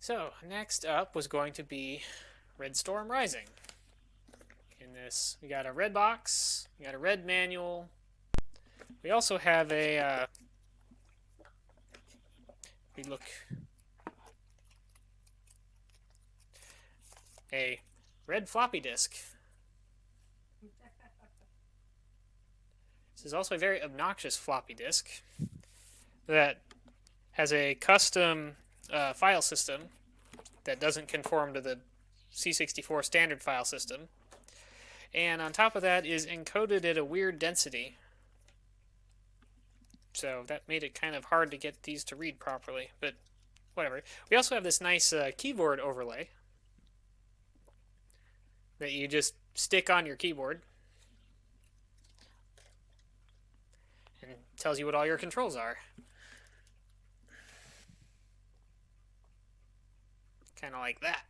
So, next up was going to be Red Storm Rising. In this, we got a red box, we got a red manual. We also have we look, a red floppy disk. This is also a very obnoxious floppy disk that has a custom file system that doesn't conform to the C64 standard file system. And on top of that is encoded at a weird density. So that made it kind of hard to get these to read properly, but whatever. We also have this nice keyboard overlay that you just stick on your keyboard and tells you what all your controls are. Kind of like that.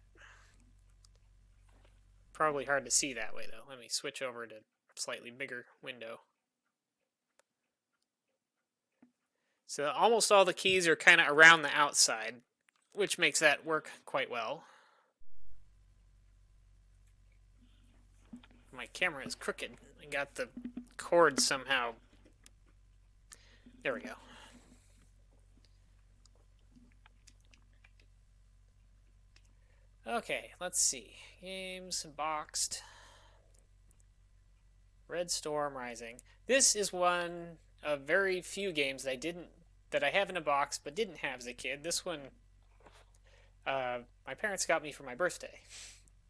Probably hard to see that way though. Let me switch over to slightly bigger window. So almost all the keys are kind of around the outside, which makes that work quite well. My camera is crooked. I got the cord somehow. There we go. Okay, let's see. Games, boxed. Red Storm Rising. This is one of very few games that I have in a box but didn't have as a kid. This one, my parents got me for my birthday.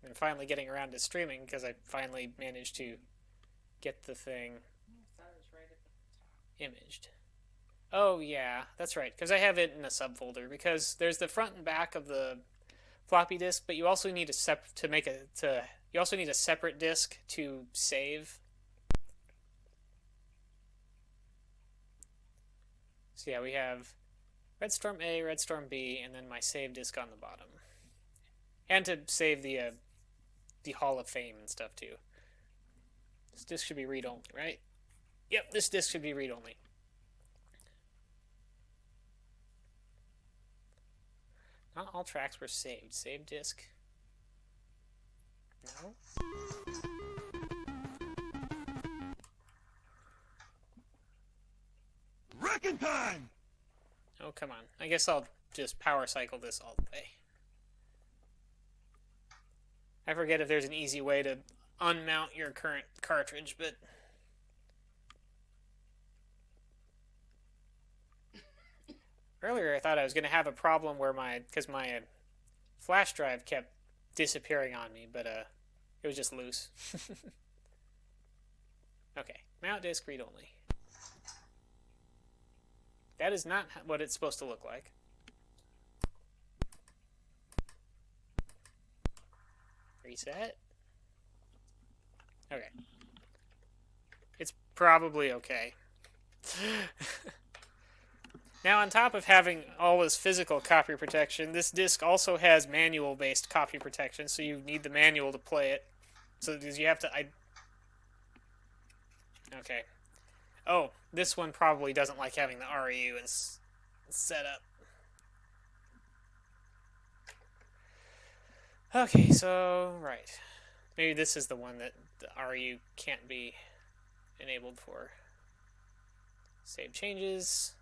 And finally getting around to streaming because I finally managed to get the thing imaged. Oh yeah, that's right. Because I have it in a subfolder. Because there's the front and back of the floppy disk, but you also need you also need a separate disk to save. So yeah, we have Red Storm A, Red Storm B, and then my save disk on the bottom, and to save the Hall of Fame and stuff too. This disk should be read only, right? Yep, this disk should be read only. Not all tracks were saved. Save disk. No. Wrecking time! Oh, come on. I guess I'll just power cycle this all the way. I forget if there's an easy way to unmount your current cartridge, but earlier I thought I was going to have a problem where because my flash drive kept disappearing on me, but it was just loose. Okay, mount disk read only. That is not what it's supposed to look like. Reset. Okay. It's probably okay. Now, on top of having all this physical copy protection, this disc also has manual-based copy protection, so you need the manual to play it. So you have to... Okay. Oh, this one probably doesn't like having the REU set up. Okay, so, right. Maybe this is the one that the REU can't be enabled for. Save changes.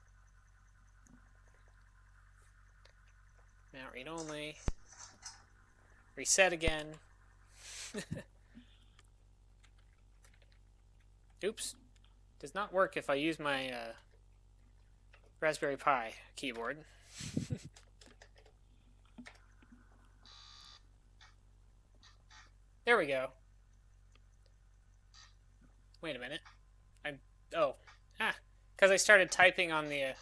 Mount read only. Reset again. Oops. Does not work if I use my Raspberry Pi keyboard. There we go. Wait a minute. Because I started typing on the...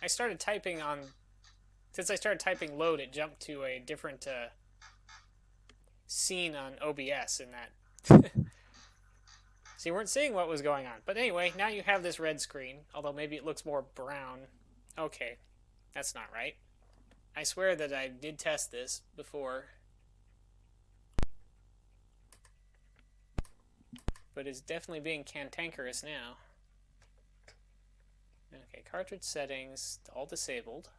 Since I started typing load, it jumped to a different scene on OBS in that. So you weren't seeing what was going on. But anyway, now you have this red screen, although maybe it looks more brown. Okay, that's not right. I swear that I did test this before. But it's definitely being cantankerous now. Okay, cartridge settings, all disabled.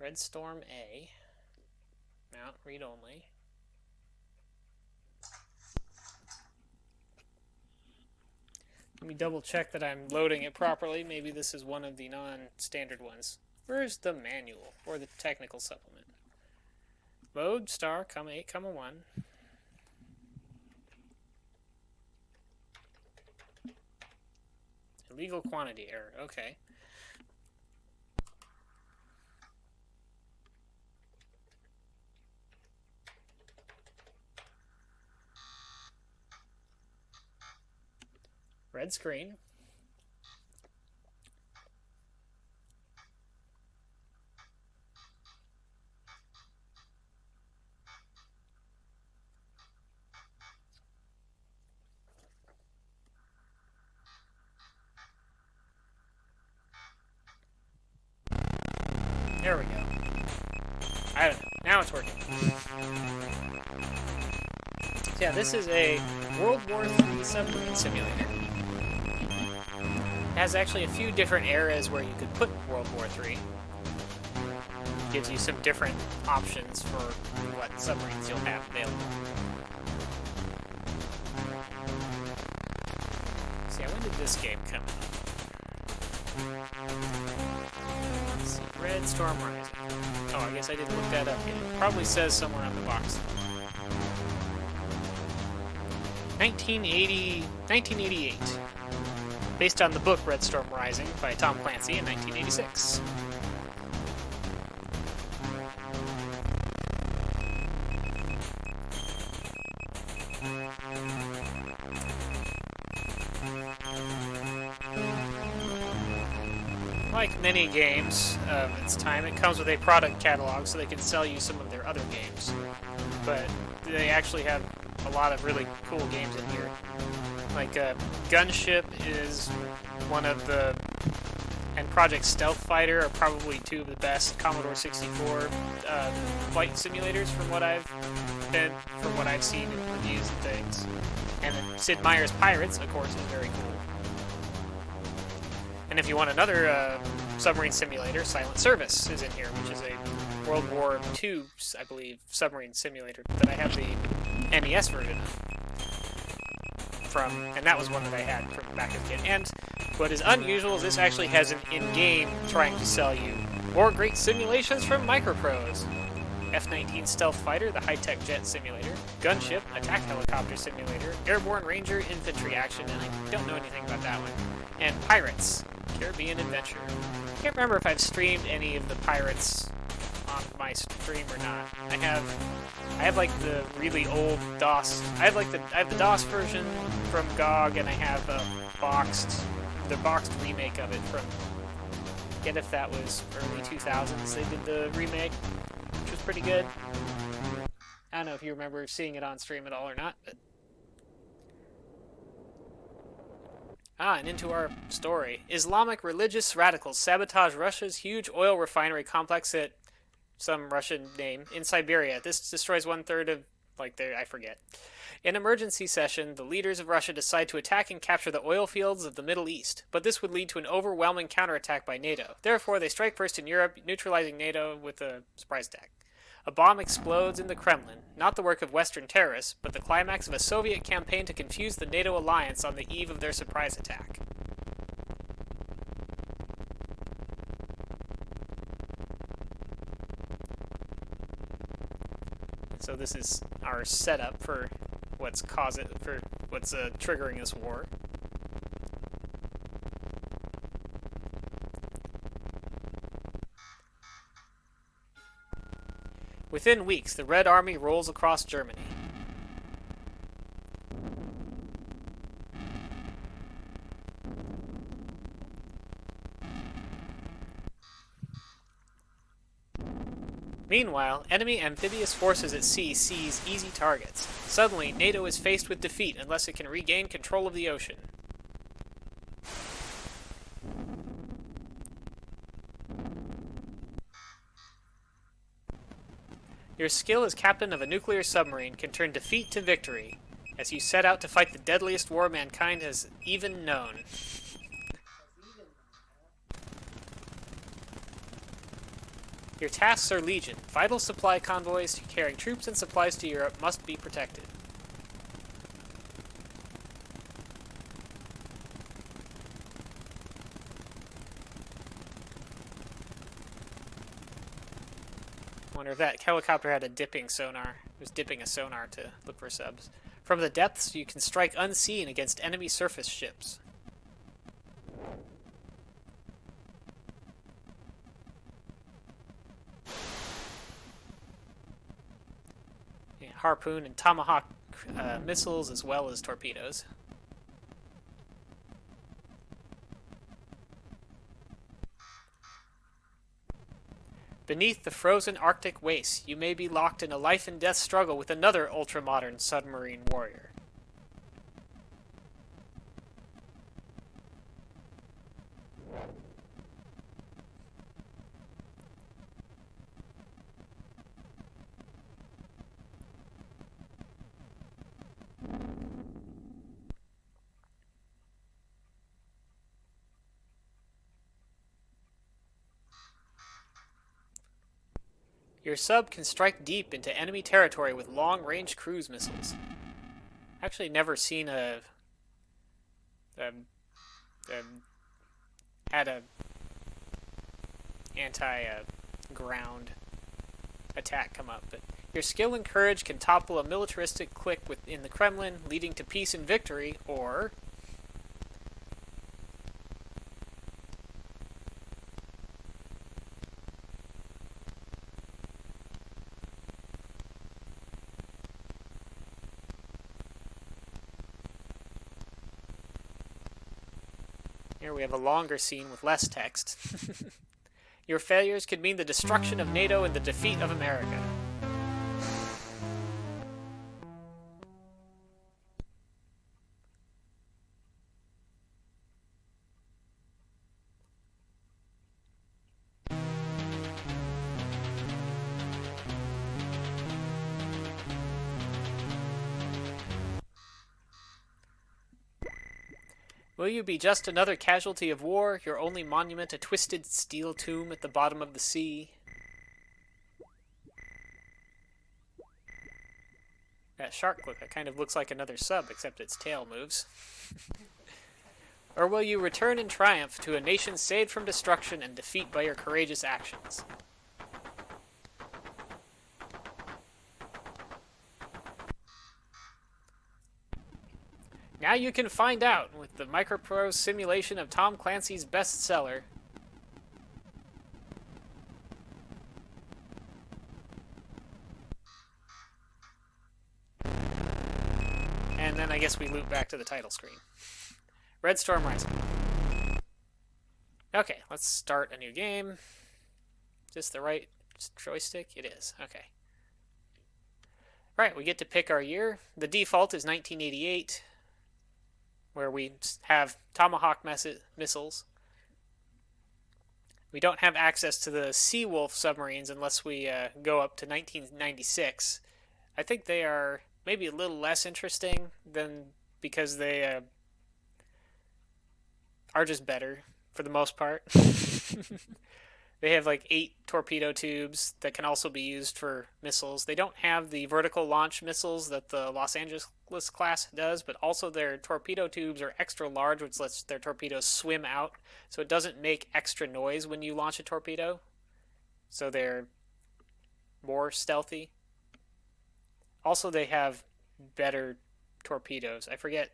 Red Storm A. Mount read only. Let me double check that I'm loading it properly. Maybe this is one of the non-standard ones. Where's the manual or the technical supplement? Mode star, comma 8, comma 1. Illegal quantity error. Okay. Red screen. There we go. I don't know. Now it's working. So yeah, this is a World War III submarine simulator. It has actually a few different eras where you could put World War III. Gives you some different options for what submarines you'll have available. See, when did this game come out? Let's see, Red Storm Rising. Oh, I guess I didn't look that up yet. It probably says somewhere on the box. 1988. Based on the book Red Storm Rising by Tom Clancy in 1986. Like many games of its time, it comes with a product catalog so they can sell you some of their other games. But they actually have a lot of really cool games in here. Like Gunship is one of the, and Project Stealth Fighter are probably two of the best Commodore 64 flight simulators from what I've seen in reviews and things. And then Sid Meier's Pirates, of course, is very cool. And if you want another submarine simulator, Silent Service is in here, which is a World War II, I believe, submarine simulator that I have the NES version of. And that was one that I had from back as a kid. And what is unusual is this actually has an in-game trying to sell you more great simulations from Microprose. F-19 Stealth Fighter, the high-tech jet simulator, Gunship, attack helicopter simulator, Airborne Ranger infantry action, and I don't know anything about that one, and Pirates, Caribbean Adventure. I can't remember if I've streamed any of the Pirates on my stream or not. I have like the really old DOS. I have the DOS version from GOG, and I have the boxed remake of it from. Forget if that was early 2000s. They did the remake, which was pretty good. I don't know if you remember seeing it on stream at all or not, but. And into our story. Islamic religious radicals sabotage Russia's huge oil refinery complex at some Russian name in Siberia. This destroys 1/3 of, I forget. In emergency session, the leaders of Russia decide to attack and capture the oil fields of the Middle East, but this would lead to an overwhelming counterattack by NATO. Therefore, they strike first in Europe, neutralizing NATO with a surprise attack. A bomb explodes in the Kremlin, not the work of Western terrorists, but the climax of a Soviet campaign to confuse the NATO alliance on the eve of their surprise attack. So this is our setup for what's triggering this war. Within weeks, the Red Army rolls across Germany. Meanwhile, enemy amphibious forces at sea seize easy targets. Suddenly, NATO is faced with defeat unless it can regain control of the ocean. Your skill as captain of a nuclear submarine can turn defeat to victory, as you set out to fight the deadliest war mankind has even known. Your tasks are Legion. Vital supply convoys carrying troops and supplies to Europe must be protected. Wonder if that helicopter had a dipping sonar. It was dipping a sonar to look for subs. From the depths, you can strike unseen against enemy surface ships. Yeah, Harpoon and Tomahawk missiles as well as torpedoes. Beneath the frozen Arctic wastes, you may be locked in a life-and-death struggle with another ultra-modern submarine warrior. Your sub can strike deep into enemy territory with long-range cruise missiles. Actually, never seen had a anti-ground attack come up, but your skill and courage can topple a militaristic clique within the Kremlin, leading to peace and victory, or here we have a longer scene with less text. Your failures could mean the destruction of NATO and the defeat of America. Will you be just another casualty of war, your only monument a twisted steel tomb at the bottom of the sea? That shark clip, that kind of looks like another sub, except its tail moves. Or will you return in triumph to a nation saved from destruction and defeat by your courageous actions? Now you can find out with the Microprose simulation of Tom Clancy's bestseller. And then I guess we loop back to the title screen. Red Storm Rising. Okay, let's start a new game. Is this the right joystick? It is. Okay. Right, we get to pick our year. The default is 1988. Where we have Tomahawk missiles. We don't have access to the Seawolf submarines unless we go up to 1996. I think they are maybe a little less interesting than because they are just better for the most part. They have like 8 torpedo tubes that can also be used for missiles. They don't have the vertical launch missiles that the Los Angeles class does, but also their torpedo tubes are extra large, which lets their torpedoes swim out, so it doesn't make extra noise when you launch a torpedo. So they're more stealthy. Also, they have better torpedoes. I forget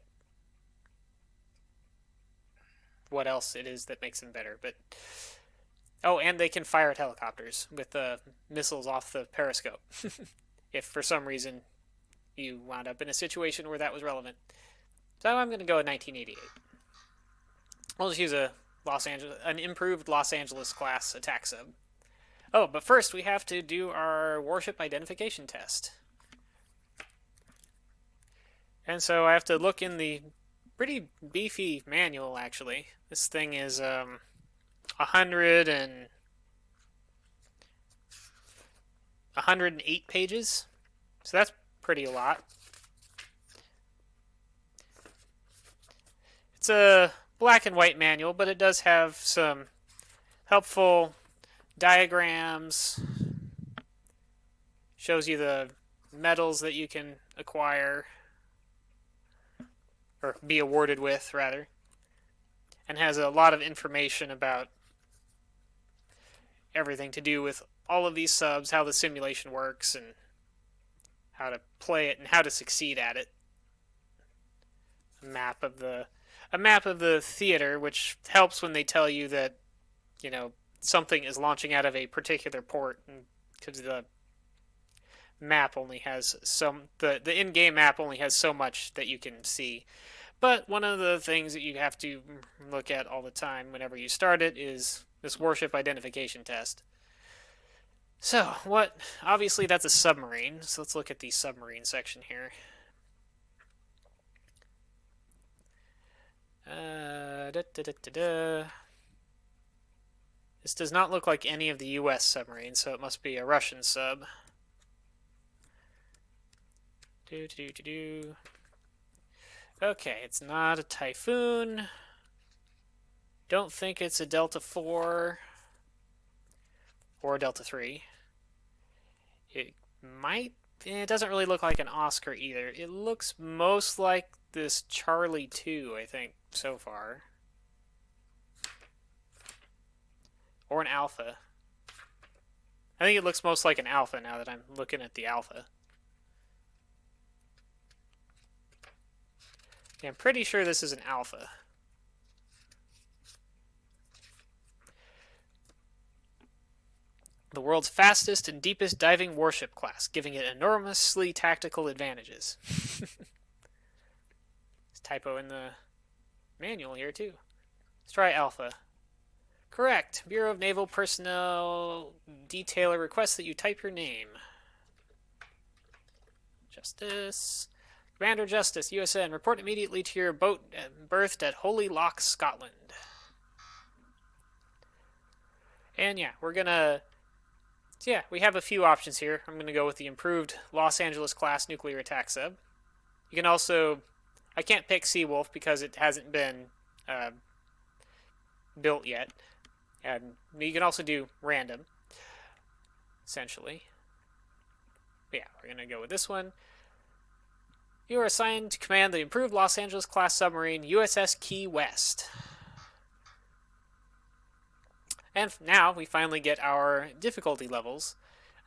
what else it is that makes them better, but... Oh, and they can fire at helicopters with missiles off the periscope. If for some reason you wound up in a situation where that was relevant. So I'm going to go with 1988. I'll just use an improved Los Angeles class attack sub. Oh, but first we have to do our warship identification test. And so I have to look in the pretty beefy manual, actually. This thing is 108 pages, so that's pretty a lot. It's a black and white manual, but it does have some helpful diagrams, shows you the medals that you can acquire, or be awarded with, rather, and has a lot of information about everything to do with all of these subs, how the simulation works, and how to play it and how to succeed at it. A map of the theater, which helps when they tell you that, you know, something is launching out of a particular port, because the map only has the in-game map only has so much that you can see. But one of the things that you have to look at all the time whenever you start it is this warship identification test. So, obviously that's a submarine, so let's look at the submarine section here. This does not look like any of the US submarines, so it must be a Russian sub. Okay, it's not a Typhoon. Don't think it's a Delta 4 or a Delta 3. It doesn't really look like an Oscar either. It looks most like this Charlie 2, I think, so far. Or an Alpha. I think it looks most like an Alpha now that I'm looking at the Alpha. Yeah, I'm pretty sure this is an Alpha. The world's fastest and deepest diving warship class, giving it enormously tactical advantages. There's typo in the manual here, too. Let's try Alpha. Correct. Bureau of Naval Personnel Detailer requests that you type your name. Justice. Commander Justice, USN, report immediately to your boat berthed at Holy Loch, Scotland. And yeah, we have a few options here. I'm going to go with the improved Los Angeles class nuclear attack sub. You can also, I can't pick Seawolf because it hasn't been built yet. And you can also do random, essentially. But yeah, we're going to go with this one. You are assigned to command the improved Los Angeles class submarine USS Key West. And now we finally get our difficulty levels.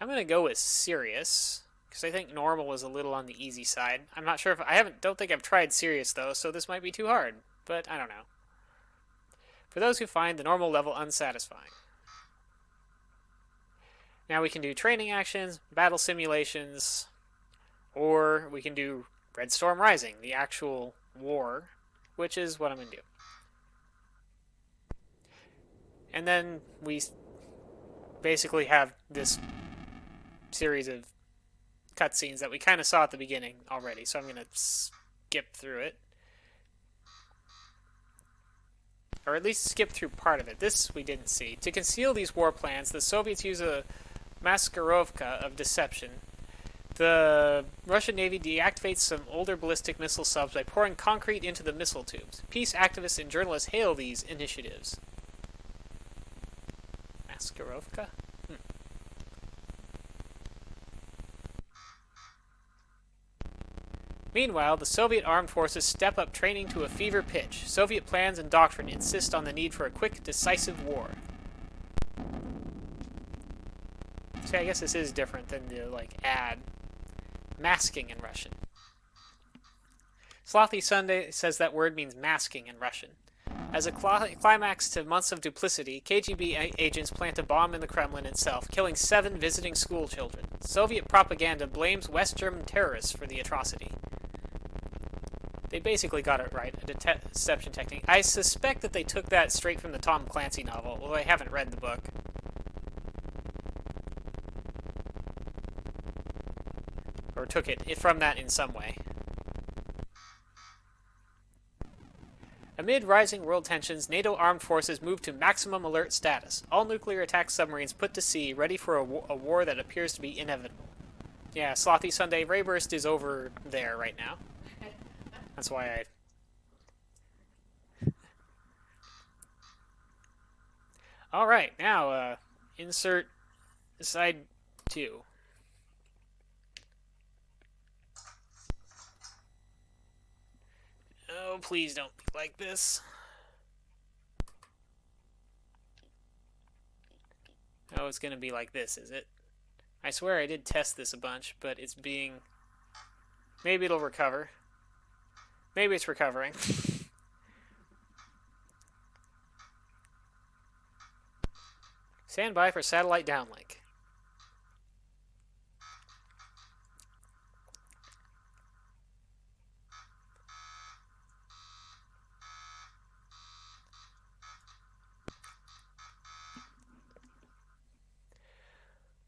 I'm going to go with Serious, because I think normal was a little on the easy side. I'm not sure don't think I've tried Serious though, so this might be too hard, but I don't know. For those who find the normal level unsatisfying. Now we can do training actions, battle simulations, or we can do Red Storm Rising, the actual war, which is what I'm going to do. And then we basically have this series of cutscenes that we kind of saw at the beginning already, so I'm going to skip through it. Or at least skip through part of it. This we didn't see. To conceal these war plans, the Soviets use a maskirovka of deception. The Russian Navy deactivates some older ballistic missile subs by pouring concrete into the missile tubes. Peace activists and journalists hail these initiatives. Maskirovka? Meanwhile, the Soviet armed forces step up training to a fever pitch. Soviet plans and doctrine insist on the need for a quick, decisive war. See, I guess this is different than the, ad. Masking in Russian. Slothy Sunday says that word means masking in Russian. As a climax to months of duplicity, KGB agents plant a bomb in the Kremlin itself, killing 7 visiting school children. Soviet propaganda blames West German terrorists for the atrocity. They basically got it right, a deception technique. I suspect that they took that straight from the Tom Clancy novel, although I haven't read the book. Or took it from that in some way. Amid rising world tensions, NATO armed forces move to maximum alert status. All nuclear attack submarines put to sea, ready for a war that appears to be inevitable. Yeah, Slothy Sunday, Rayburst is over there right now. That's why I... Alright, now, insert side 2. Oh, please don't be like this. Oh, it's gonna be like this, is it? I swear I did test this a bunch, but it's being... Maybe it'll recover. Maybe it's recovering. Stand by for satellite downlink.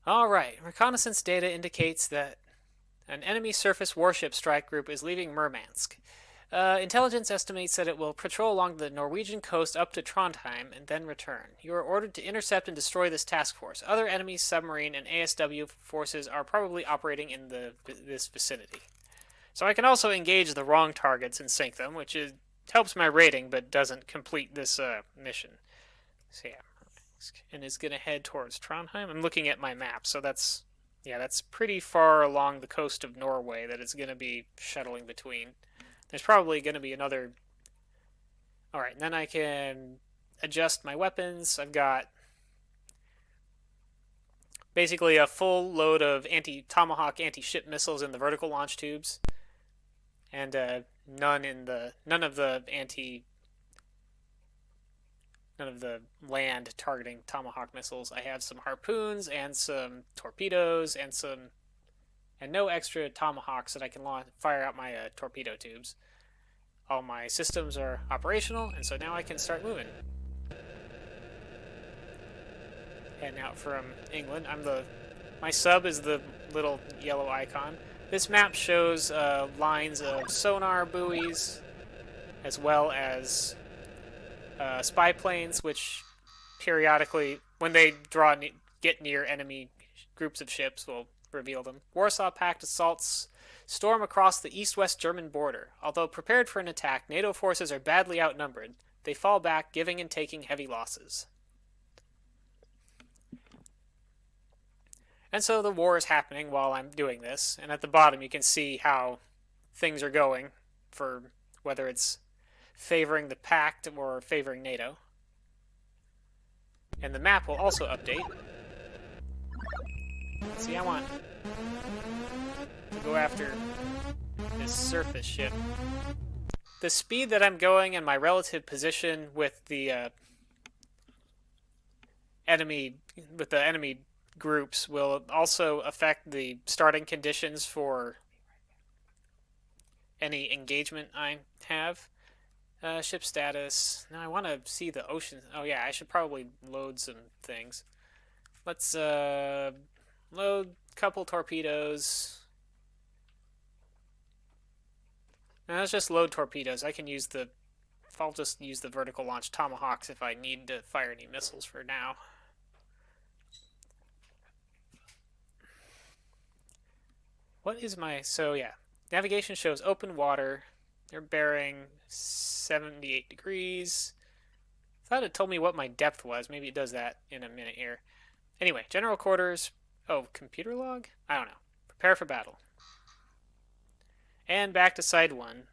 Alright, reconnaissance data indicates that an enemy surface warship strike group is leaving Murmansk. Intelligence estimates that it will patrol along the Norwegian coast up to Trondheim and then return. You are ordered to intercept and destroy this task force. Other enemy submarine and ASW forces are probably operating in this vicinity. So I can also engage the wrong targets and sink them, which helps my rating but doesn't complete this mission. So yeah, and is going to head towards Trondheim. I'm looking at my map, so that's pretty far along the coast of Norway that it's going to be shuttling between. There's probably going to be another... Alright, then I can adjust my weapons. I've got basically a full load of Tomahawk anti-ship missiles in the vertical launch tubes, and none of the land targeting Tomahawk missiles. I have some harpoons and some torpedoes and no extra Tomahawks that I can fire out my torpedo tubes. All my systems are operational, and so now I can start moving. Heading out from England. My sub is the little yellow icon. This map shows lines of sonar buoys, as well as spy planes, which periodically, when they get near enemy groups of ships, will reveal them. Warsaw Pact assaults storm across the east-west German border. Although prepared for an attack, NATO forces are badly outnumbered. They fall back, giving and taking heavy losses. And so the war is happening while I'm doing this, and at the bottom you can see how things are going, for whether it's favoring the Pact or favoring NATO. And the map will also update. See, I want to go after this surface ship. The speed that I'm going and my relative position with the enemy groups will also affect the starting conditions for any engagement I have. Ship status. Now I want to see the ocean. Oh yeah, I should probably load some things. Let's load a couple torpedoes. Now let's just load torpedoes. I'll just use the vertical launch Tomahawks if I need to fire any missiles for now. So yeah, navigation shows open water. They're bearing 78 degrees. I thought it told me what my depth was. Maybe it does that in a minute here. Anyway, general quarters. Oh, computer log? I don't know. Prepare for battle. And back to side 1.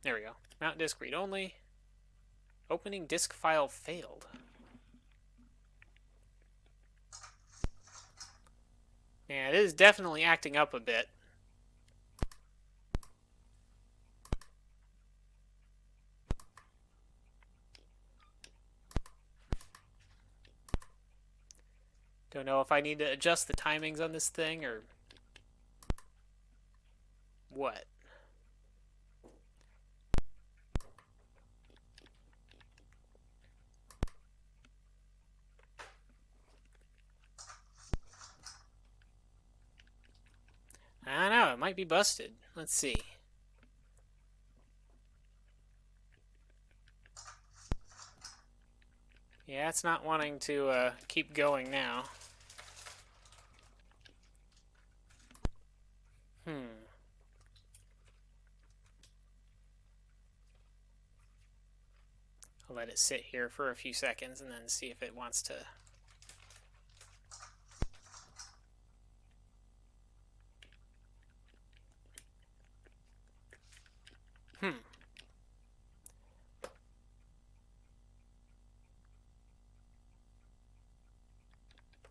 There we go. Mount disk read only. Opening disk file failed. Yeah, it is definitely acting up a bit. Don't know if I need to adjust the timings on this thing or what. I don't know, it might be busted. Let's see. Yeah, it's not wanting to keep going now. Let it sit here for a few seconds and then see if it wants to.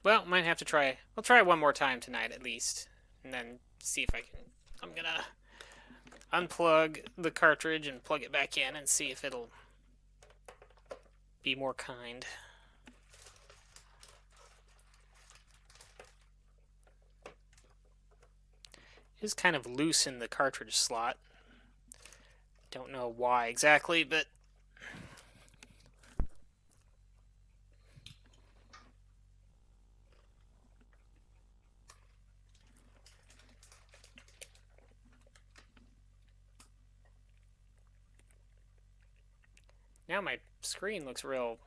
Well, might have to try. I'll try one more time tonight at least, and then see if I can. I'm gonna unplug the cartridge and plug it back in and see if it'll be more kind. It is kind of loose in the cartridge slot. Don't know why exactly, but now my screen looks real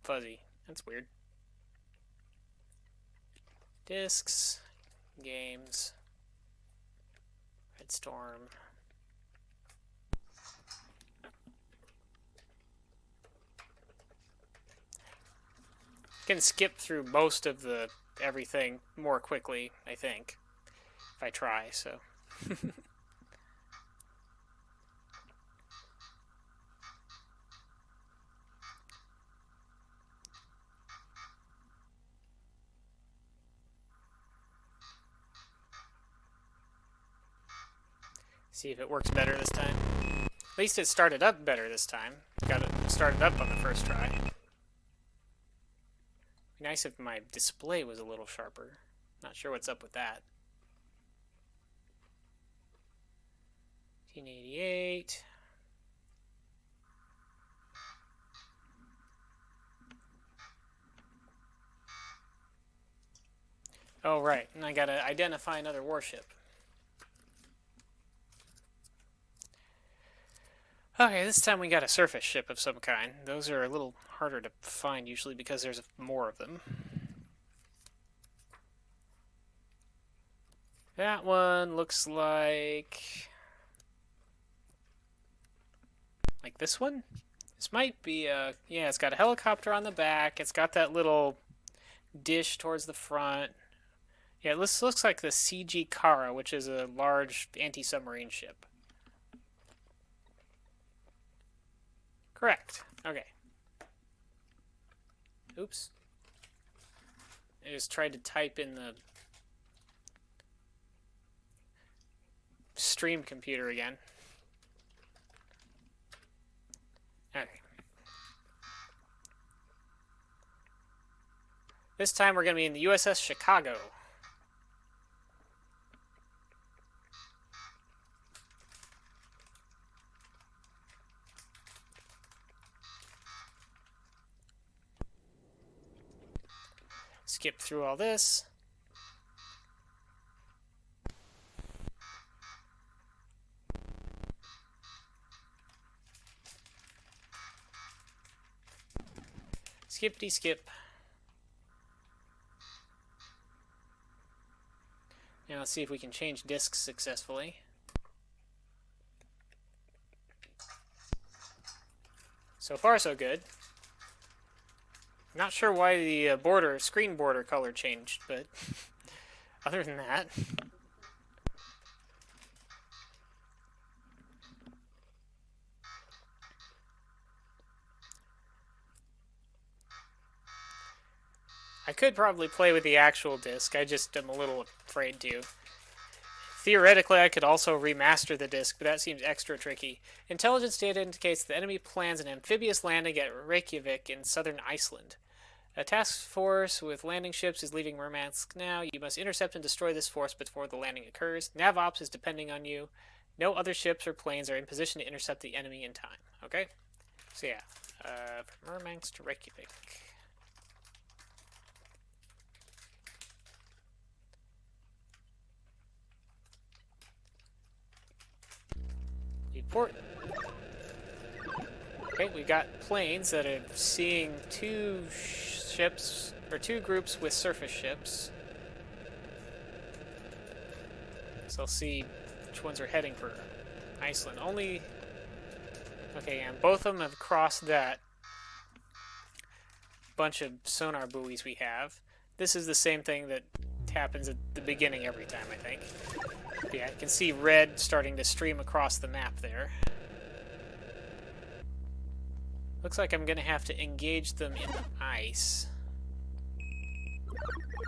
fuzzy. That's weird. Discs, games, Red Storm. Can skip through most of the everything more quickly, I think, if I try, so. See if it works better this time. At least it started up better this time. Got it started up on the first try. Be nice if my display was a little sharper. Not sure what's up with that. 1988. Oh, right. And I gotta identify another warship. Okay, this time we got a surface ship of some kind. Those are a little harder to find usually because there's more of them. That one looks like this one? This might be a... Yeah, it's got a helicopter on the back. It's got that little dish towards the front. Yeah, this looks like the CG Kara, which is a large anti-submarine ship. Correct. Okay. Oops. I just tried to type in the stream computer again. Okay. This time we're going to be in the USS Chicago. Skip through all this. Skippity skip. Now let's see if we can change discs successfully. So far so good. Not sure why the screen border color changed, but other than that. I could probably play with the actual disc, I just am a little afraid to. Theoretically, I could also remaster the disc, but that seems extra tricky. Intelligence data indicates the enemy plans an amphibious landing at Reykjavik in southern Iceland. A task force with landing ships is leaving Murmansk now. You must intercept and destroy this force before the landing occurs. NavOps is depending on you. No other ships or planes are in position to intercept the enemy in time. Okay? So yeah, from Murmansk to Reykjavik. Report. Okay, we got planes that are seeing two ships, or two groups with surface ships. So I'll see which ones are heading for Iceland. Okay, and both of them have crossed that bunch of sonar buoys we have. This is the same thing that happens at the beginning every time, I think. Yeah, I can see red starting to stream across the map there. Looks like I'm going to have to engage them in the ice.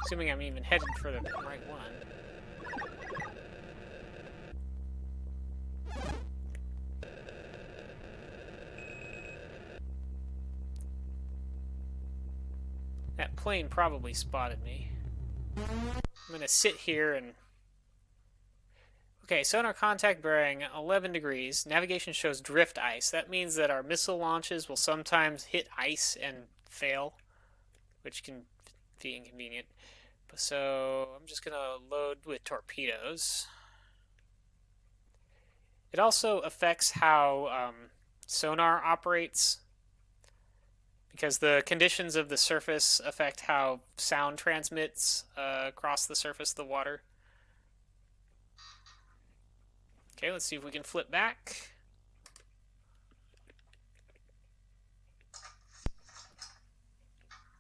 Assuming I'm even headed for the right one. That plane probably spotted me. I'm going to sit here and... Okay, sonar contact bearing 11 degrees. Navigation shows drift ice. That means that our missile launches will sometimes hit ice and fail, which can be inconvenient. So I'm just going to load with torpedoes. It also affects how sonar operates, because the conditions of the surface affect how sound transmits across the surface of the water. Okay, let's see if we can flip back.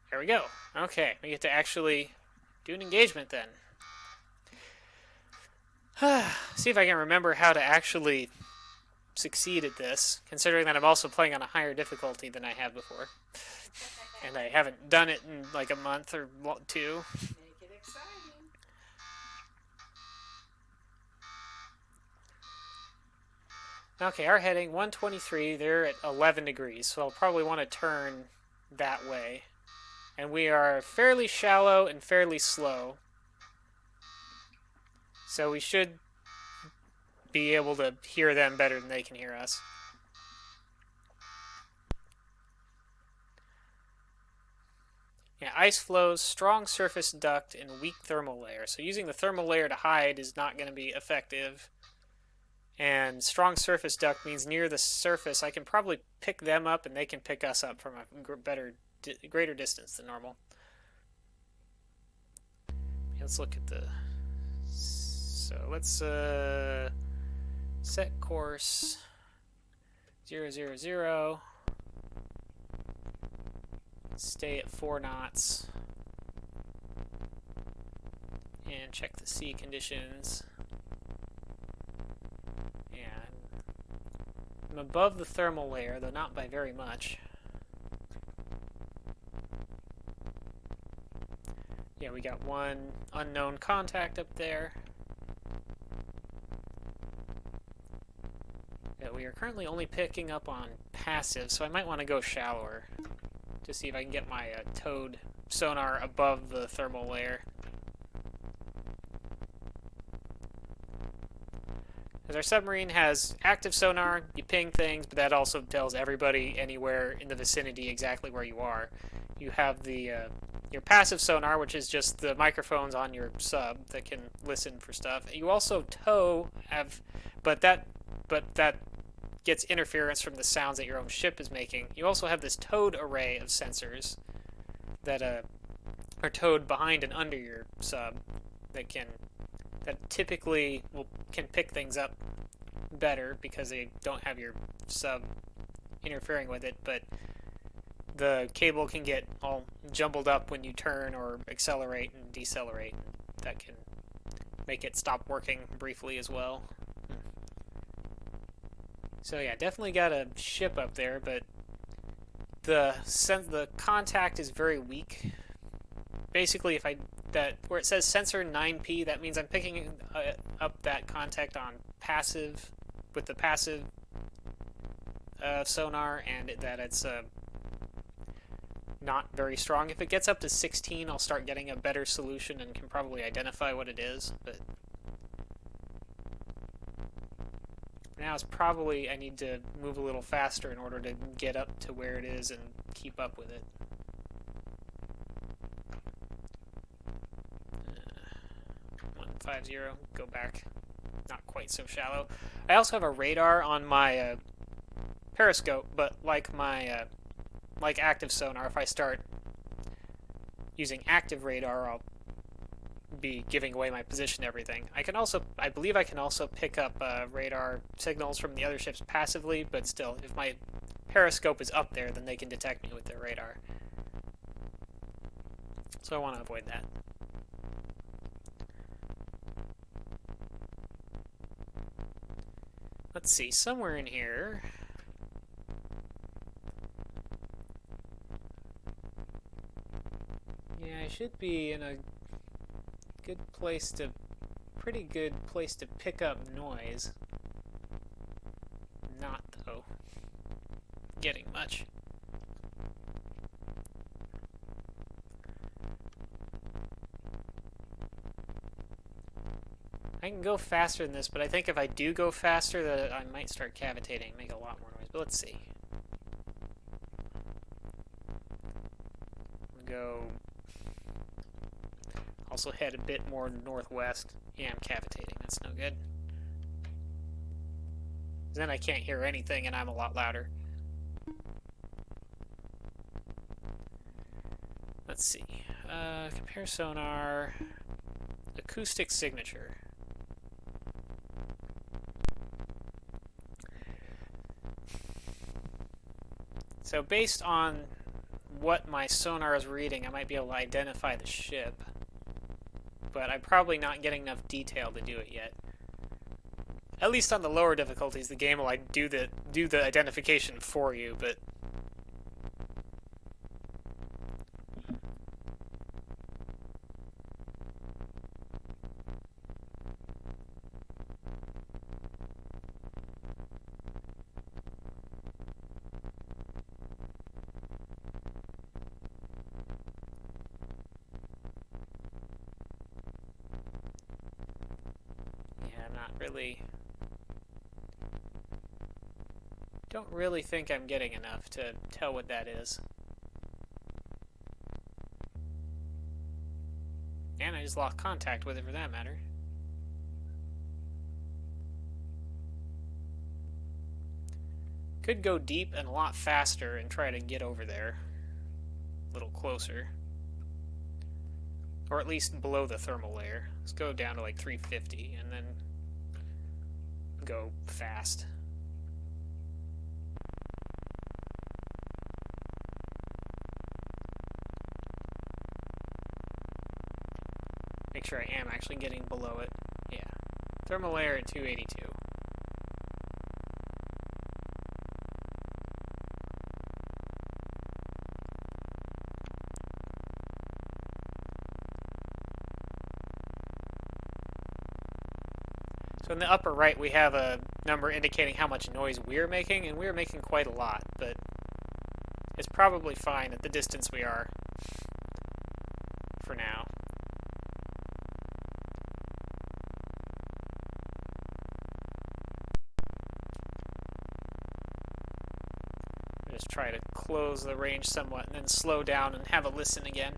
There we go. Okay, we get to actually do an engagement then. See if I can remember how to actually succeed at this, considering that I'm also playing on a higher difficulty than I have before. And I haven't done it in like a month or two. Make it exciting. Okay, our heading 123, they're at 11 degrees, so I'll probably want to turn that way. And we are fairly shallow and fairly slow. So we should be able to hear them better than they can hear us. Yeah, ice flows, strong surface duct, and weak thermal layer. So using the thermal layer to hide is not going to be effective. And strong surface duct means near the surface, I can probably pick them up and they can pick us up from a greater distance than normal. Let's look at the... So let's set course 000. Stay at 4 knots. And check the sea conditions. I'm above the thermal layer, though not by very much. Yeah, we got one unknown contact up there. Yeah, we are currently only picking up on passive, so I might want to go shallower to see if I can get my towed sonar above the thermal layer. Because our submarine has active sonar, you ping things, but that also tells everybody anywhere in the vicinity exactly where you are. You have the your passive sonar, which is just the microphones on your sub that can listen for stuff. You also tow but that gets interference from the sounds that your own ship is making. You also have this towed array of sensors that are towed behind and under your sub that typically can pick things up better because they don't have your sub interfering with it, but the cable can get all jumbled up when you turn or accelerate and decelerate. That can make it stop working briefly as well. So yeah, definitely got a ship up there, but the contact is very weak. Basically, where it says sensor 9P, that means I'm picking up that contact on passive, with the passive sonar, and that it's not very strong. If it gets up to 16, I'll start getting a better solution and can probably identify what it is, but now it's probably I need to move a little faster in order to get up to where it is and keep up with it. 150, go back. Not quite so shallow. I also have a radar on my periscope, but like my like active sonar, if I start using active radar, I'll be giving away my position and everything. I believe I can also pick up radar signals from the other ships passively, but still, if my periscope is up there, then they can detect me with their radar. So I want to avoid that. Let's see, somewhere in here. Yeah, I should be in a pretty good place to pick up noise. Not, though, getting much. I can go faster than this, but I think if I do go faster, that I might start cavitating and make a lot more noise. But let's see. Go. Also head a bit more northwest. Yeah, I'm cavitating. That's no good. Then I can't hear anything, and I'm a lot louder. Let's see. Compare sonar. Acoustic signature. So based on what my sonar is reading, I might be able to identify the ship. But I'm probably not getting enough detail to do it yet. At least on the lower difficulties, the game will do the identification for you, but yeah, I'm not really. Don't really think I'm getting enough to tell what that is. And I just lost contact with it for that matter. Could go deep and a lot faster and try to get over there. A little closer. Or at least below the thermal layer. Let's go down to like 350 and then go fast. Make sure I am actually getting below it. Yeah. Thermal layer at 282. So in the upper right, we have a number indicating how much noise we're making, and we're making quite a lot, but it's probably fine at the distance we are for now. Just try to close the range somewhat and then slow down and have a listen again.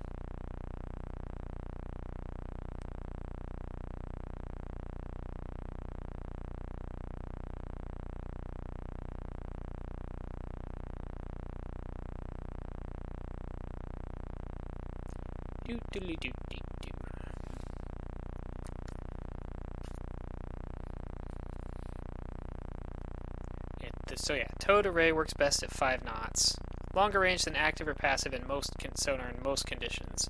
So yeah, towed array works best at 5 knots. Longer range than active or passive in most sonar in most conditions.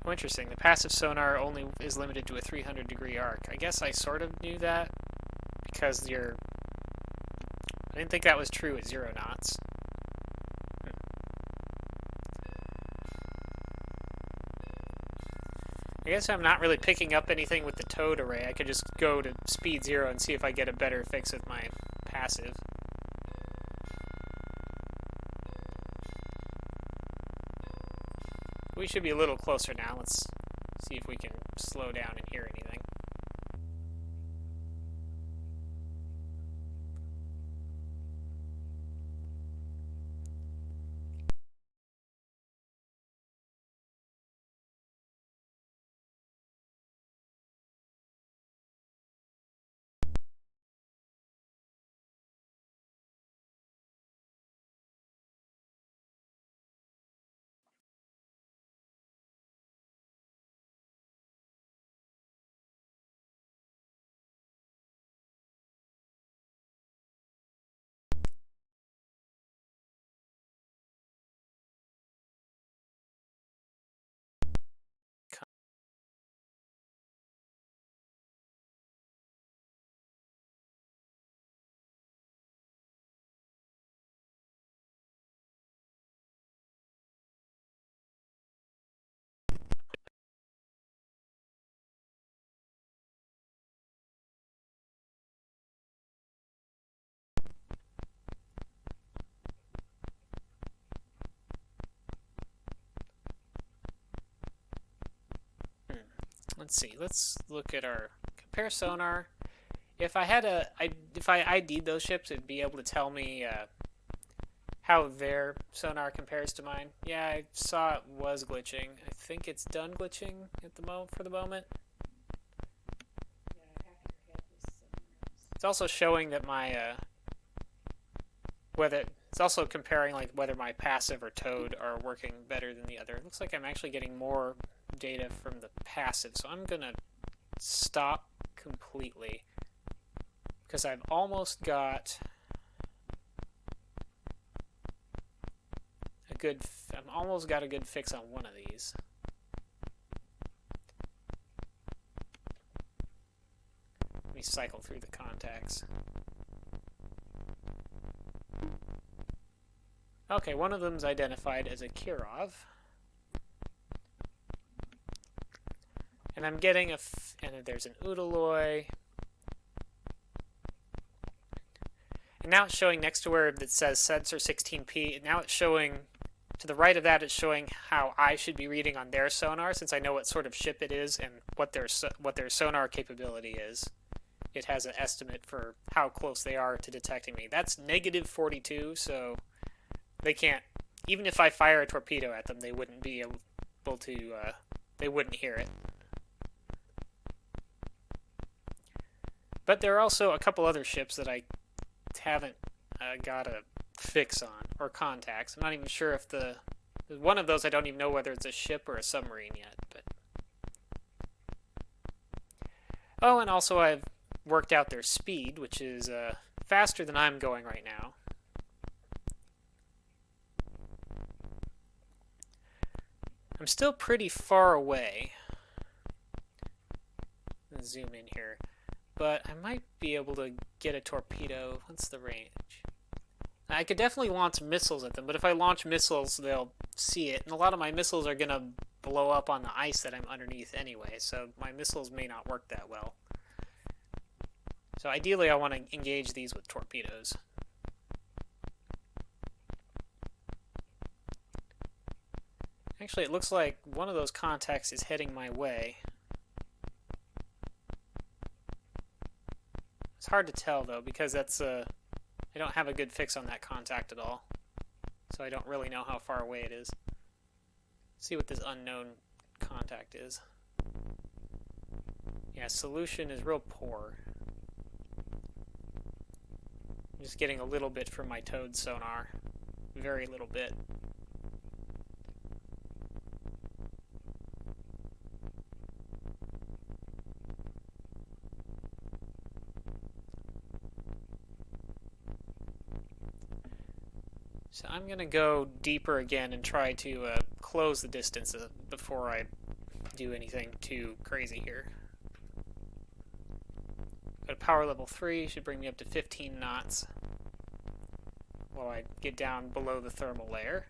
Oh, interesting. The passive sonar only is limited to a 300-degree arc. I guess I sort of knew that because I didn't think that was true at 0 knots. I guess I'm not really picking up anything with the towed array. I could just go to speed 0 and see if I get a better fix with my passive. We should be a little closer now. Let's see if we can slow down and hear anything. let's see. Let's look at our compare sonar. If I ID'd those ships, it'd be able to tell me how their sonar compares to mine. Yeah, I saw it was glitching. I think it's done glitching at the for the moment. It's also showing that my whether it's also comparing like whether my passive or towed are working better than the other. It looks like I'm actually getting more data from the passive, so I'm gonna stop completely because I've almost got a good fix on one of these. Let me cycle through the contacts. Okay, one of them's identified as a Kirov. And I'm getting and there's an Udaloy. And now it's showing next to where it says sensor 16P. Now it's showing, to the right of that, it's showing how I should be reading on their sonar, since I know what sort of ship it is and what their sonar capability is. It has an estimate for how close they are to detecting me. That's negative 42, so they can't, even if I fire a torpedo at them, they wouldn't be able to, they wouldn't hear it. But there are also a couple other ships that I haven't got a fix on, or contacts. I'm not even sure if one of those I don't even know whether it's a ship or a submarine yet. But oh, and also I've worked out their speed, which is faster than I'm going right now. I'm still pretty far away. Let's zoom in here. But I might be able to get a torpedo. What's the range? I could definitely launch missiles at them, but if I launch missiles, they'll see it. And a lot of my missiles are going to blow up on the ice that I'm underneath anyway, so my missiles may not work that well. So ideally, I want to engage these with torpedoes. Actually, it looks like one of those contacts is heading my way. It's hard to tell, though, because that's I don't have a good fix on that contact at all. So I don't really know how far away it is. Let's see what this unknown contact is. Yeah, solution is real poor. I'm just getting a little bit from my towed sonar. Very little bit. So I'm going to go deeper again and try to close the distance before I do anything too crazy here. Go to power level 3, should bring me up to 15 knots while I get down below the thermal layer.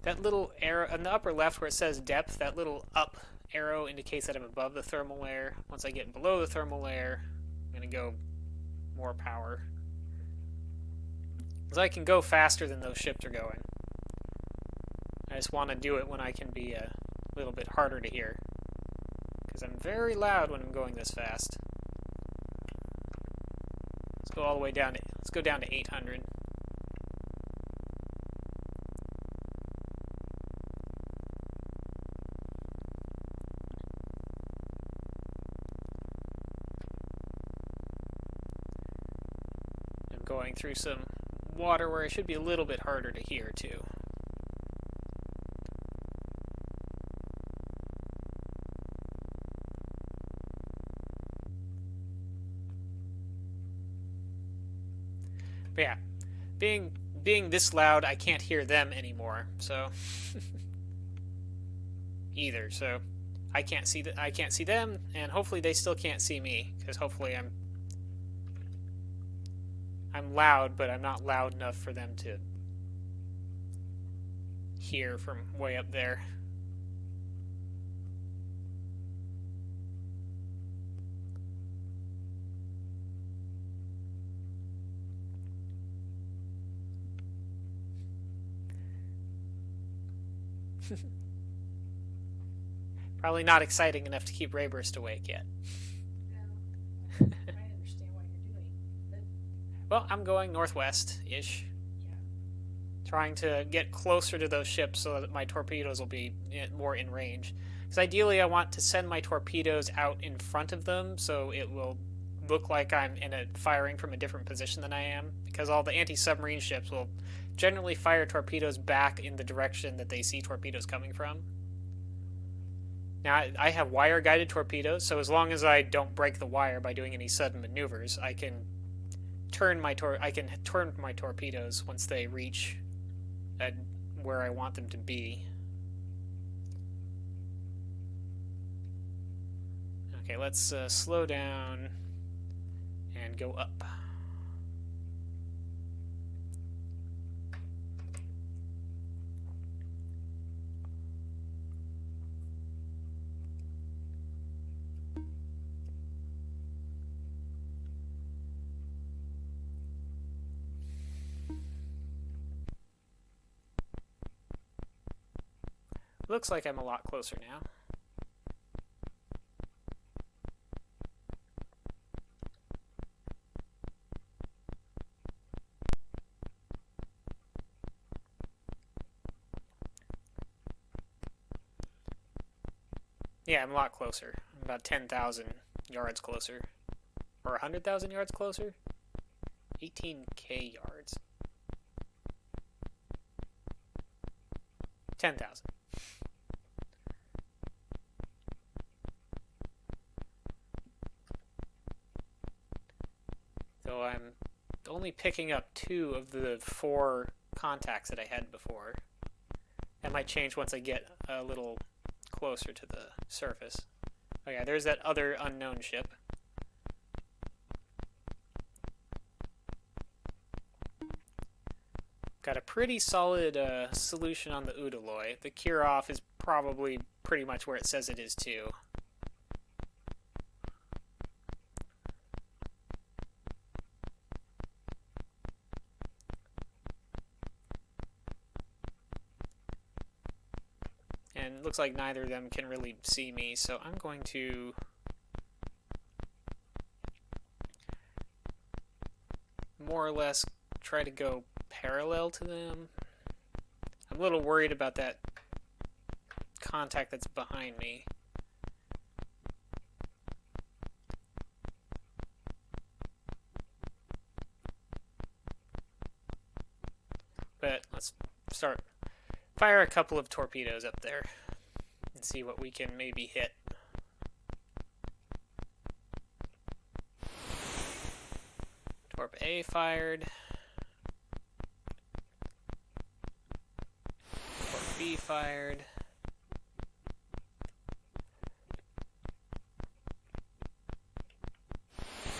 That little arrow in the upper left where it says depth, that little up arrow indicates that I'm above the thermal layer. Once I get below the thermal layer, I'm going to go more power. Because I can go faster than those ships are going. I just want to do it when I can be a little bit harder to hear. Because I'm very loud when I'm going this fast. Let's go all the way down to, let's go down to 800. I'm going through some water where it should be a little bit harder to hear too. But yeah, being this loud, I can't hear them anymore. So either. So I can't see them, and hopefully they still can't see me, because hopefully I'm loud, but I'm not loud enough for them to hear from way up there. Probably not exciting enough to keep Rayburst awake yet. No, I understand what you're doing, but Well, I'm going northwest-ish, yeah. trying to get closer to those ships so that my torpedoes will be more in range. Because ideally, I want to send my torpedoes out in front of them so it will look like I'm firing from a different position than I am. Because all the anti-submarine ships will generally fire torpedoes back in the direction that they see torpedoes coming from. Now, I have wire-guided torpedoes, so as long as I don't break the wire by doing any sudden maneuvers, I can turn my torpedoes once they reach where I want them to be. Okay, let's slow down and go up. Looks like I'm a lot closer now. Yeah, I'm a lot closer. I'm about 10,000 yards closer. Or 100,000 yards closer? 18k yards. 10,000. So I'm only picking up 2 of the 4 contacts that I had before. That might change once I get a little closer to the surface. Oh yeah, there's that other unknown ship. Got a pretty solid solution on the Udaloy. The Kirov is probably pretty much where it says it is too. And it looks like neither of them can really see me, so I'm going to more or less try to go parallel to them. I'm a little worried about that contact that's behind me. But let's fire a couple of torpedoes up there and see what we can maybe hit. Torp A fired. Torp B fired.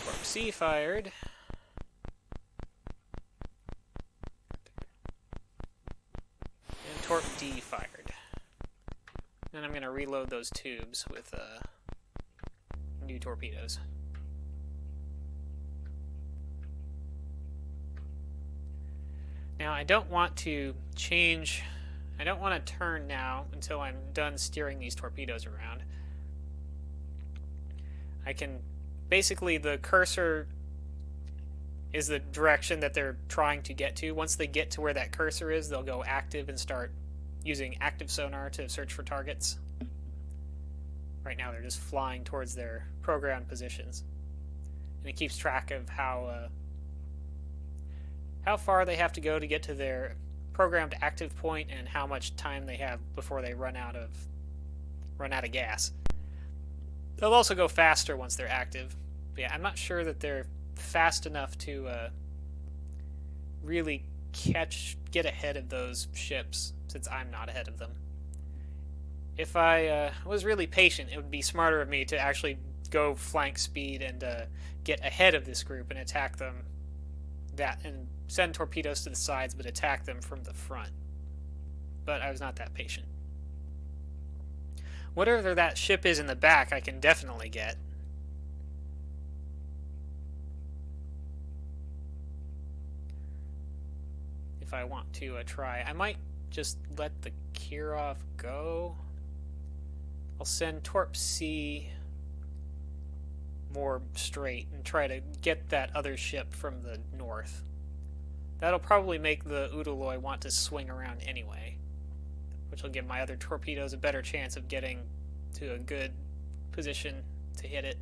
Torp C fired. And Torp D fired. Then I'm going to reload those tubes with new torpedoes. Now I don't want to change, I don't want to turn now until I'm done steering these torpedoes around. I can, basically the cursor is the direction that they're trying to get to. Once they get to where that cursor is, they'll go active and start using active sonar to search for targets. Right now they're just flying towards their programmed positions. And it keeps track of how far they have to go to get to their programmed active point and how much time they have before they run out of gas. They'll also go faster once they're active. But yeah, I'm not sure that they're fast enough to really get ahead of those ships, since I'm not ahead of them. If I was really patient, it would be smarter of me to actually go flank speed and get ahead of this group and attack them, and send torpedoes to the sides but attack them from the front. But I was not that patient. Whatever that ship is in the back, I can definitely get. If I want to try. I might just let the Kirov go. I'll send Torp C more straight and try to get that other ship from the north. That'll probably make the Udaloi want to swing around anyway, which will give my other torpedoes a better chance of getting to a good position to hit it.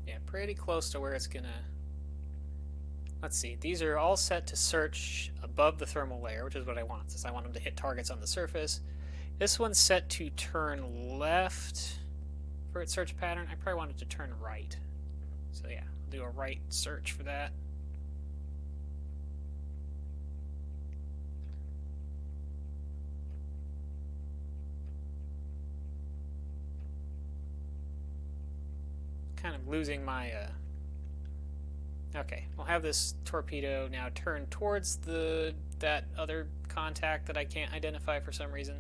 Yeah, pretty close to where it's gonna... Let's see, these are all set to search above the thermal layer, which is what I want, since I want them to hit targets on the surface. This one's set to turn left for its search pattern. I probably want it to turn right. So yeah, I'll do a right search for that. Kind of losing my okay, I'll have this torpedo now turn towards that other contact that I can't identify for some reason.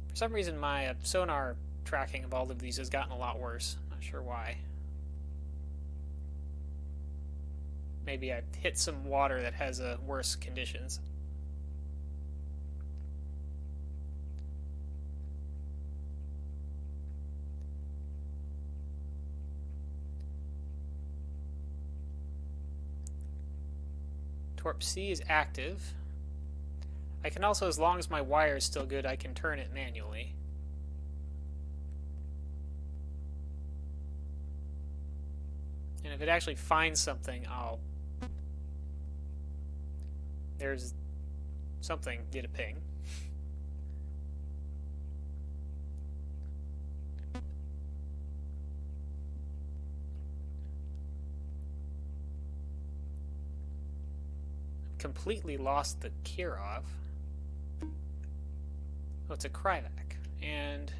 For some reason my sonar tracking of all of these has gotten a lot worse. Not sure why. Maybe I hit some water that has worse conditions. Torp C is active. I can also, as long as my wire is still good, I can turn it manually. And if it actually finds something, I'll... There's something, did a ping. Completely lost the Kirov. Oh, it's a Kryvak, and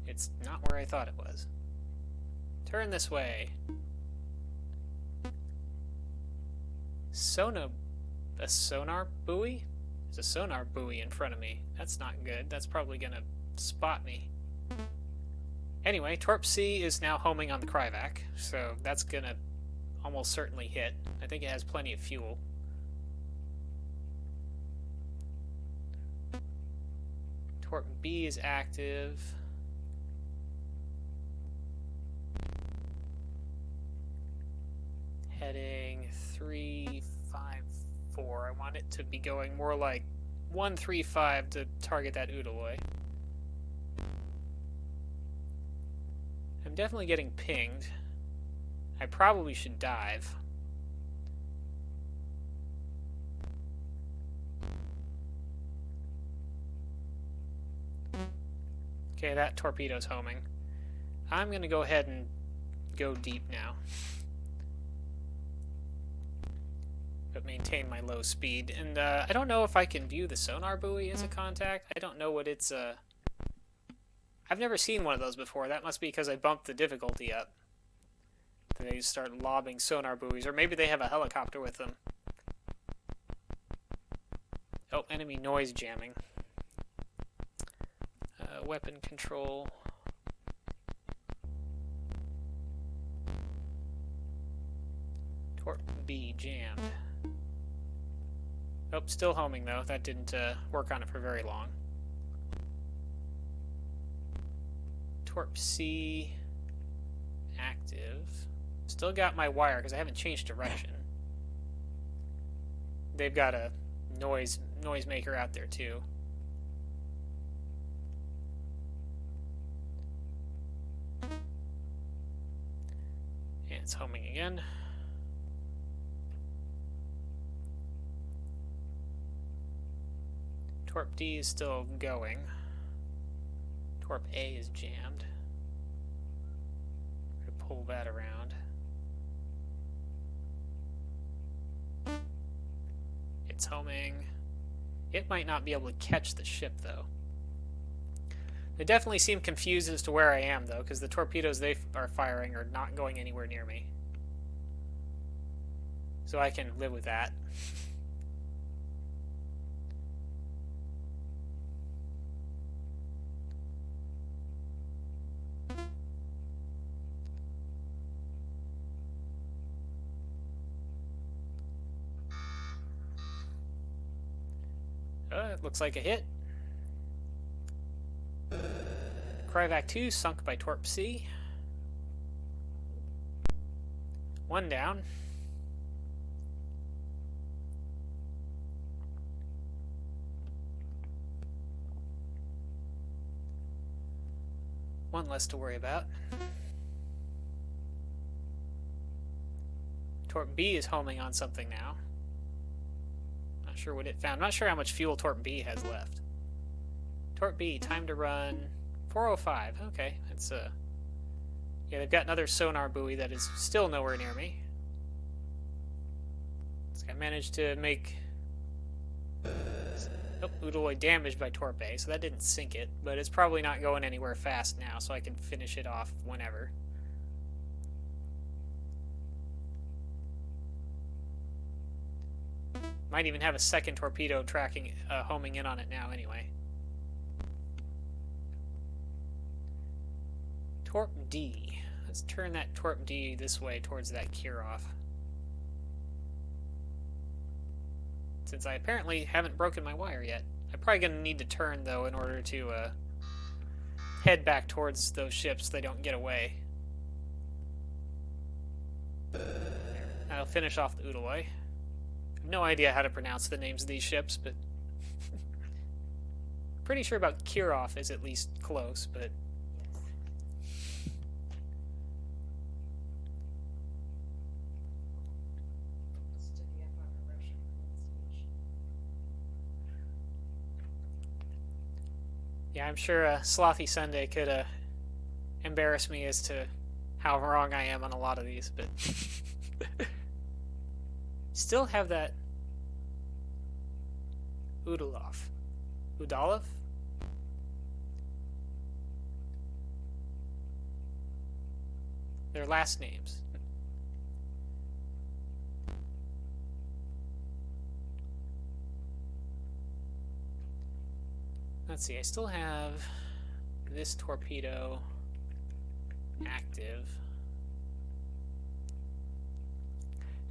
it's not where I thought it was. Turn this way. A sonar buoy? There's a sonar buoy in front of me. That's not good. That's probably gonna spot me. Anyway, Torp C is now homing on the Kryvak, so that's gonna almost certainly hit. I think it has plenty of fuel. Torp B is active. Heading 354. I want it to be going more like 135 to target that Udaloi. I'm definitely getting pinged. I probably should dive. Okay, that torpedo's homing. I'm going to go ahead and go deep now. But maintain my low speed. And I don't know if I can view the sonar buoy as a contact. I don't know what it's... I've never seen one of those before. That must be because I bumped the difficulty up. They start lobbing sonar buoys, or maybe they have a helicopter with them. Oh, enemy noise jamming. Weapon control. Torp B jammed. Oh, still homing though. That didn't work on it for very long. Torp C active. Still got my wire because I haven't changed direction. They've got a noisemaker out there too. And it's homing again. Torp D is still going. Torp A is jammed. I'm gonna pull that around. It's homing. It might not be able to catch the ship, though. They definitely seem confused as to where I am, though, because the torpedoes they are firing are not going anywhere near me. So I can live with that. It looks like a hit. Cryovac 2 sunk by Torp C. One down. One less to worry about. Torp B is homing on something now. Not sure what it found. Not sure how much fuel Torp B has left. Torp B, time to run 405. Okay, that's yeah, they've got another sonar buoy that is still nowhere near me. So I managed to make Udaloy damaged by Torp A, so that didn't sink it, but it's probably not going anywhere fast now, so I can finish it off whenever. Might even have a second torpedo tracking, homing in on it now anyway. Torp D. Let's turn that Torp D this way towards that Kirov. Since I apparently haven't broken my wire yet. I'm probably going to need to turn, though, in order to head back towards those ships so they don't get away. There. I'll finish off the Udaloy. No idea how to pronounce the names of these ships, but pretty sure about Kirov is at least close, but yeah, I'm sure Slothy Sunday could embarrass me as to how wrong I am on a lot of these, but still have that Udalov? Their last names. Let's see, I still have this torpedo active.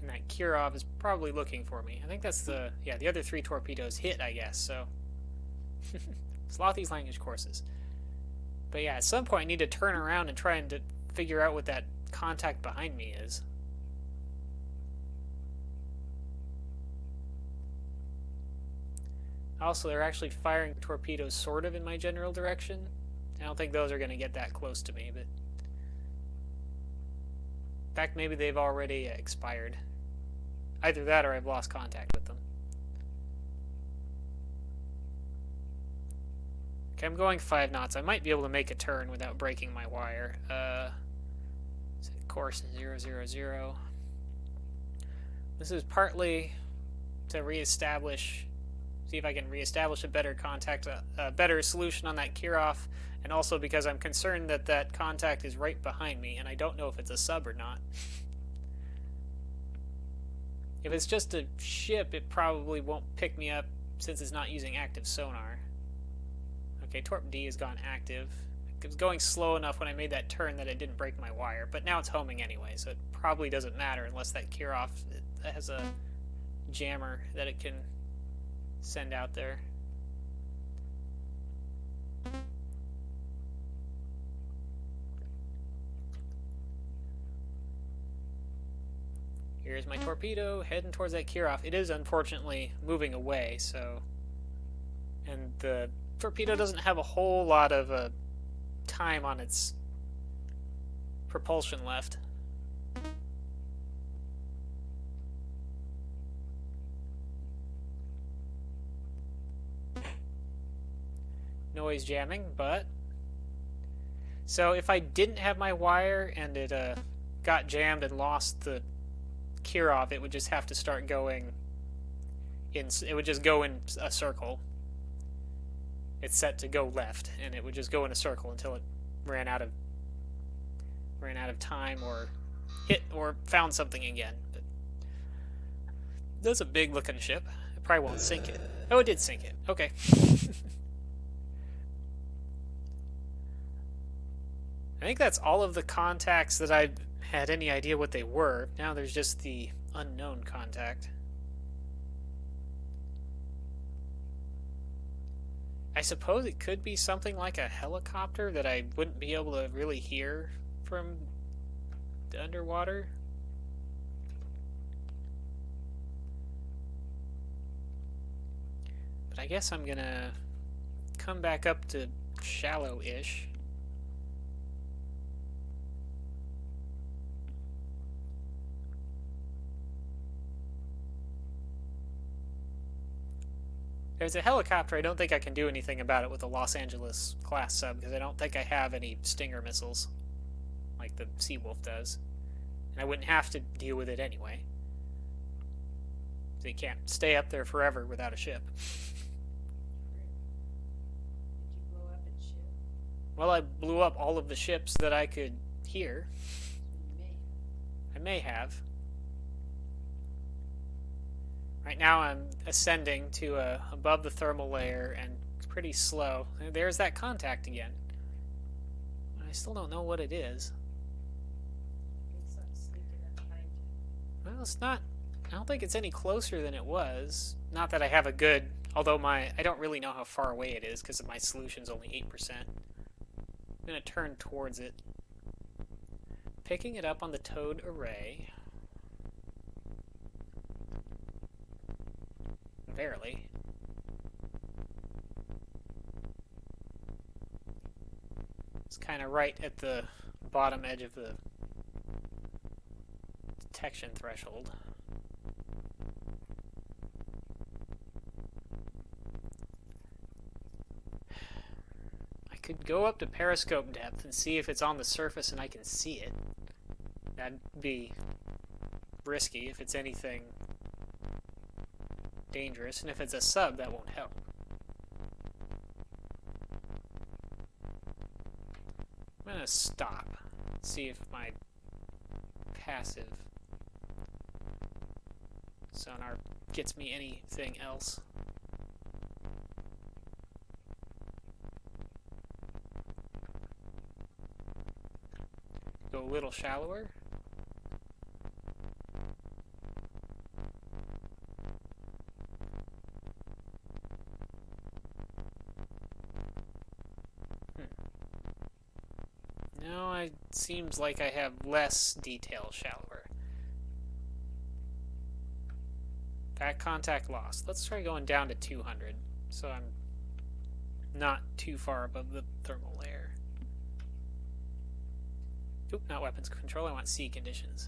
And that Kirov is probably looking for me. I think that's the other three torpedoes hit, I guess, so. Slothy's language courses. But yeah, at some point I need to turn around and try and figure out what that contact behind me is. Also, they're actually firing torpedoes sort of in my general direction. I don't think those are going to get that close to me, but in fact, maybe they've already expired. Either that or I've lost contact with them. Okay, I'm going 5 knots. I might be able to make a turn without breaking my wire. Course 000. This is partly to reestablish, see if I can reestablish a better contact, a better solution on that Kirov, and also because I'm concerned that that contact is right behind me, and I don't know if it's a sub or not. If it's just a ship, it probably won't pick me up since it's not using active sonar. Okay, Torp D has gone active. It was going slow enough when I made that turn that it didn't break my wire, but now it's homing anyway, so it probably doesn't matter unless that Kirov has a jammer that it can send out there. Here's my torpedo heading towards that Kirov. It is unfortunately moving away, so, and the torpedo doesn't have a whole lot of time on its propulsion left. Noise jamming, but so if I didn't have my wire and it got jammed and lost the Kirov, it would just have to start going in, it would just go in a circle. it's set to go left, and it would just go in a circle until it ran out of time or hit or found something again. But that's a big looking ship. It probably won't sink it. Oh, it did sink it. Okay. I think that's all of the contacts that I had any idea what they were. Now there's just the unknown contact. I suppose it could be something like a helicopter that I wouldn't be able to really hear from the underwater. But I guess I'm gonna come back up to shallow-ish. There's a helicopter. I don't think I can do anything about it with a Los Angeles class sub because I don't think I have any Stinger missiles like the Seawolf does. And I wouldn't have to deal with it anyway. So you can't stay up there forever without a ship. Did you blow up its ship? Well, I blew up all of the ships that I could hear. You may. I may have. Right now I'm ascending to above the thermal layer and it's pretty slow. There's that contact again. I still don't know what it is. It's not sneaking up behind you. Well, it's not... I don't think it's any closer than it was. Not that I have a good... Although I don't really know how far away it is because my solution's only 8%. I'm going to turn towards it. Picking it up on the towed array. Barely. It's kind of right at the bottom edge of the detection threshold. I could go up to periscope depth and see if it's on the surface and I can see it. That'd be risky if it's anything dangerous, and if it's a sub, that won't help. I'm gonna stop, see if my passive sonar gets me anything else. Go a little shallower. No, it seems like I have less detail shallower. That contact lost. Let's try going down to 200, so I'm not too far above the thermal layer. Oop, not weapons control, I want sea conditions.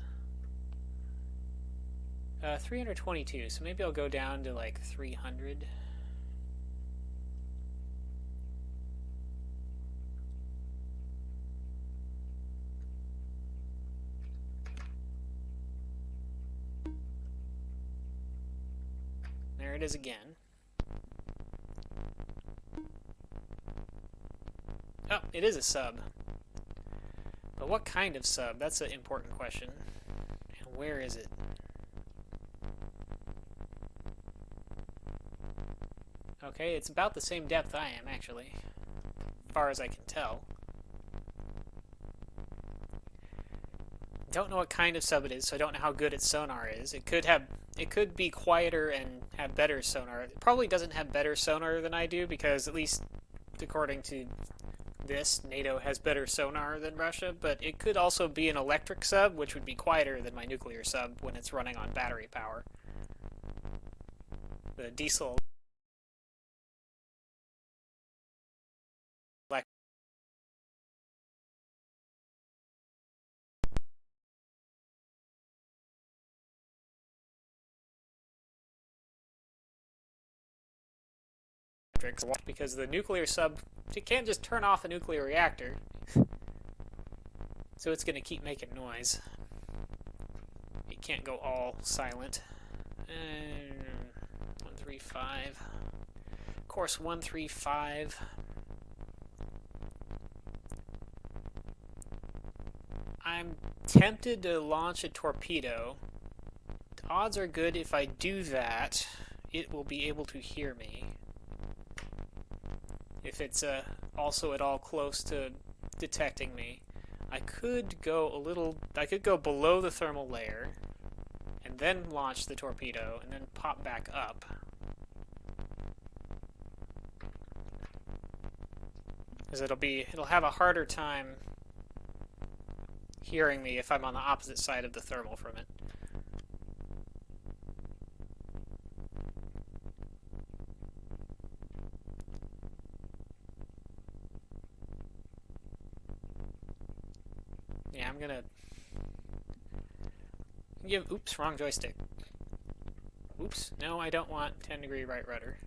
322, so maybe I'll go down to like 300. There it is again. Oh, it is a sub. But what kind of sub? That's an important question. And where is it? Okay, it's about the same depth I am, actually. As far as I can tell. Don't know what kind of sub it is, so I don't know how good its sonar is. It could be quieter and have better sonar. It probably doesn't have better sonar than I do, because at least according to this, NATO has better sonar than Russia, but it could also be an electric sub, which would be quieter than my nuclear sub when it's running on battery power. The diesel because the nuclear sub, you can't just turn off a nuclear reactor. So it's going to keep making noise. It can't go all silent. 135. Course 135. I'm tempted to launch a torpedo. The odds are good if I do that, it will be able to hear me. If it's also at all close to detecting me. I could go below the thermal layer and then launch the torpedo and then pop back up. Because it'll have a harder time hearing me if I'm on the opposite side of the thermal from it. Yeah, I'm gonna give, oops, wrong joystick. Oops, no, I don't want 10-degree right rudder.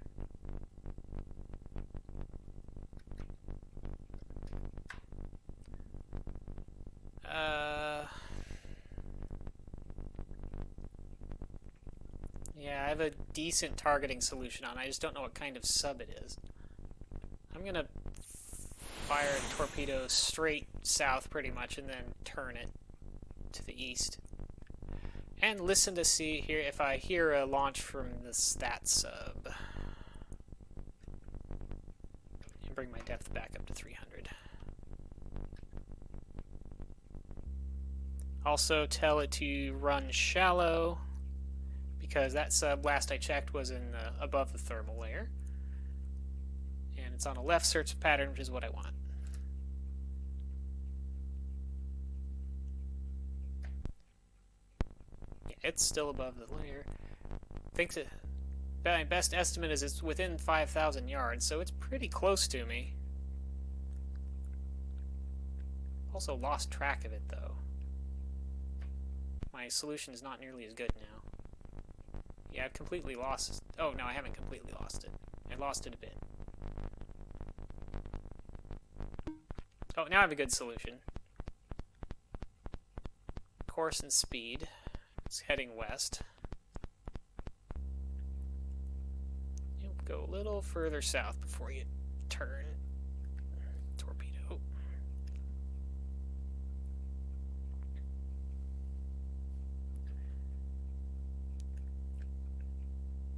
Yeah, I have a decent targeting solution on. I just don't know what kind of sub it is. I'm gonna fire a torpedo straight south pretty much and then turn it to the east. And listen to see here if I hear a launch from that sub. And bring my depth back up to 300. Also tell it to run shallow, because that sub, last I checked, was in above the thermal layer. And it's on a left search pattern, which is what I want. Yeah, it's still above the layer. I think that my best estimate is it's within 5,000 yards, so it's pretty close to me. Also lost track of it, though. My solution is not nearly as good now. Yeah, I've completely lost... Oh, no, I haven't completely lost it. I lost it a bit. Oh, now I have a good solution. Course and speed. It's heading west. You'll go a little further south before you turn. Torpedo.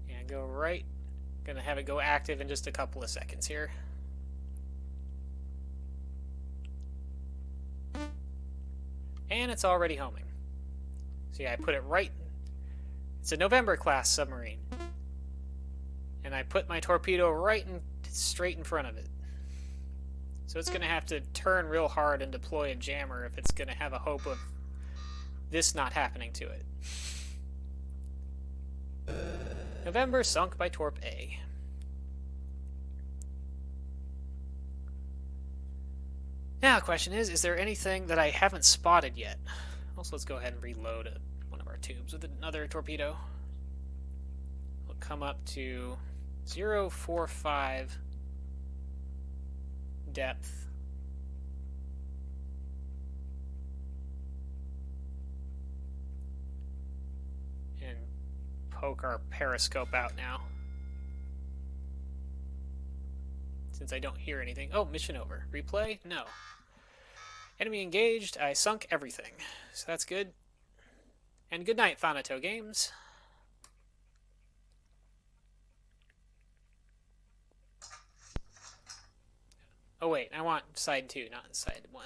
And go right. Gonna have it go active in just a couple of seconds here. And it's already homing. So yeah, I put it right... It's a November class submarine. And I put my torpedo right straight in front of it. So it's going to have to turn real hard and deploy a jammer if it's going to have a hope of this not happening to it. November sunk by Torp A. Now the question is there anything that I haven't spotted yet? Also, let's go ahead and reload one of our tubes with another torpedo. We'll come up to 0.45 depth. And poke our periscope out now. Since I don't hear anything. Oh, mission over. Replay? No. Enemy engaged. I sunk everything. So that's good. And good night, Thanato Games. Oh wait, I want side 2, not side 1.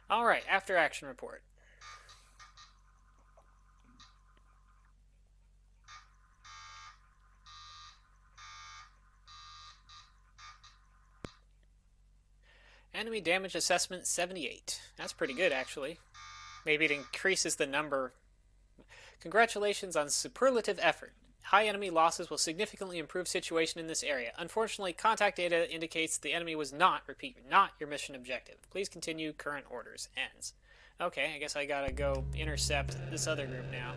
Alright, after action report. Enemy damage assessment 78. That's pretty good, actually. Maybe it increases the number. Congratulations on superlative effort. High enemy losses will significantly improve situation in this area. Unfortunately, contact data indicates the enemy was not your mission objective. Please continue. Current orders. Ends. Okay, I guess I gotta go intercept this other group now.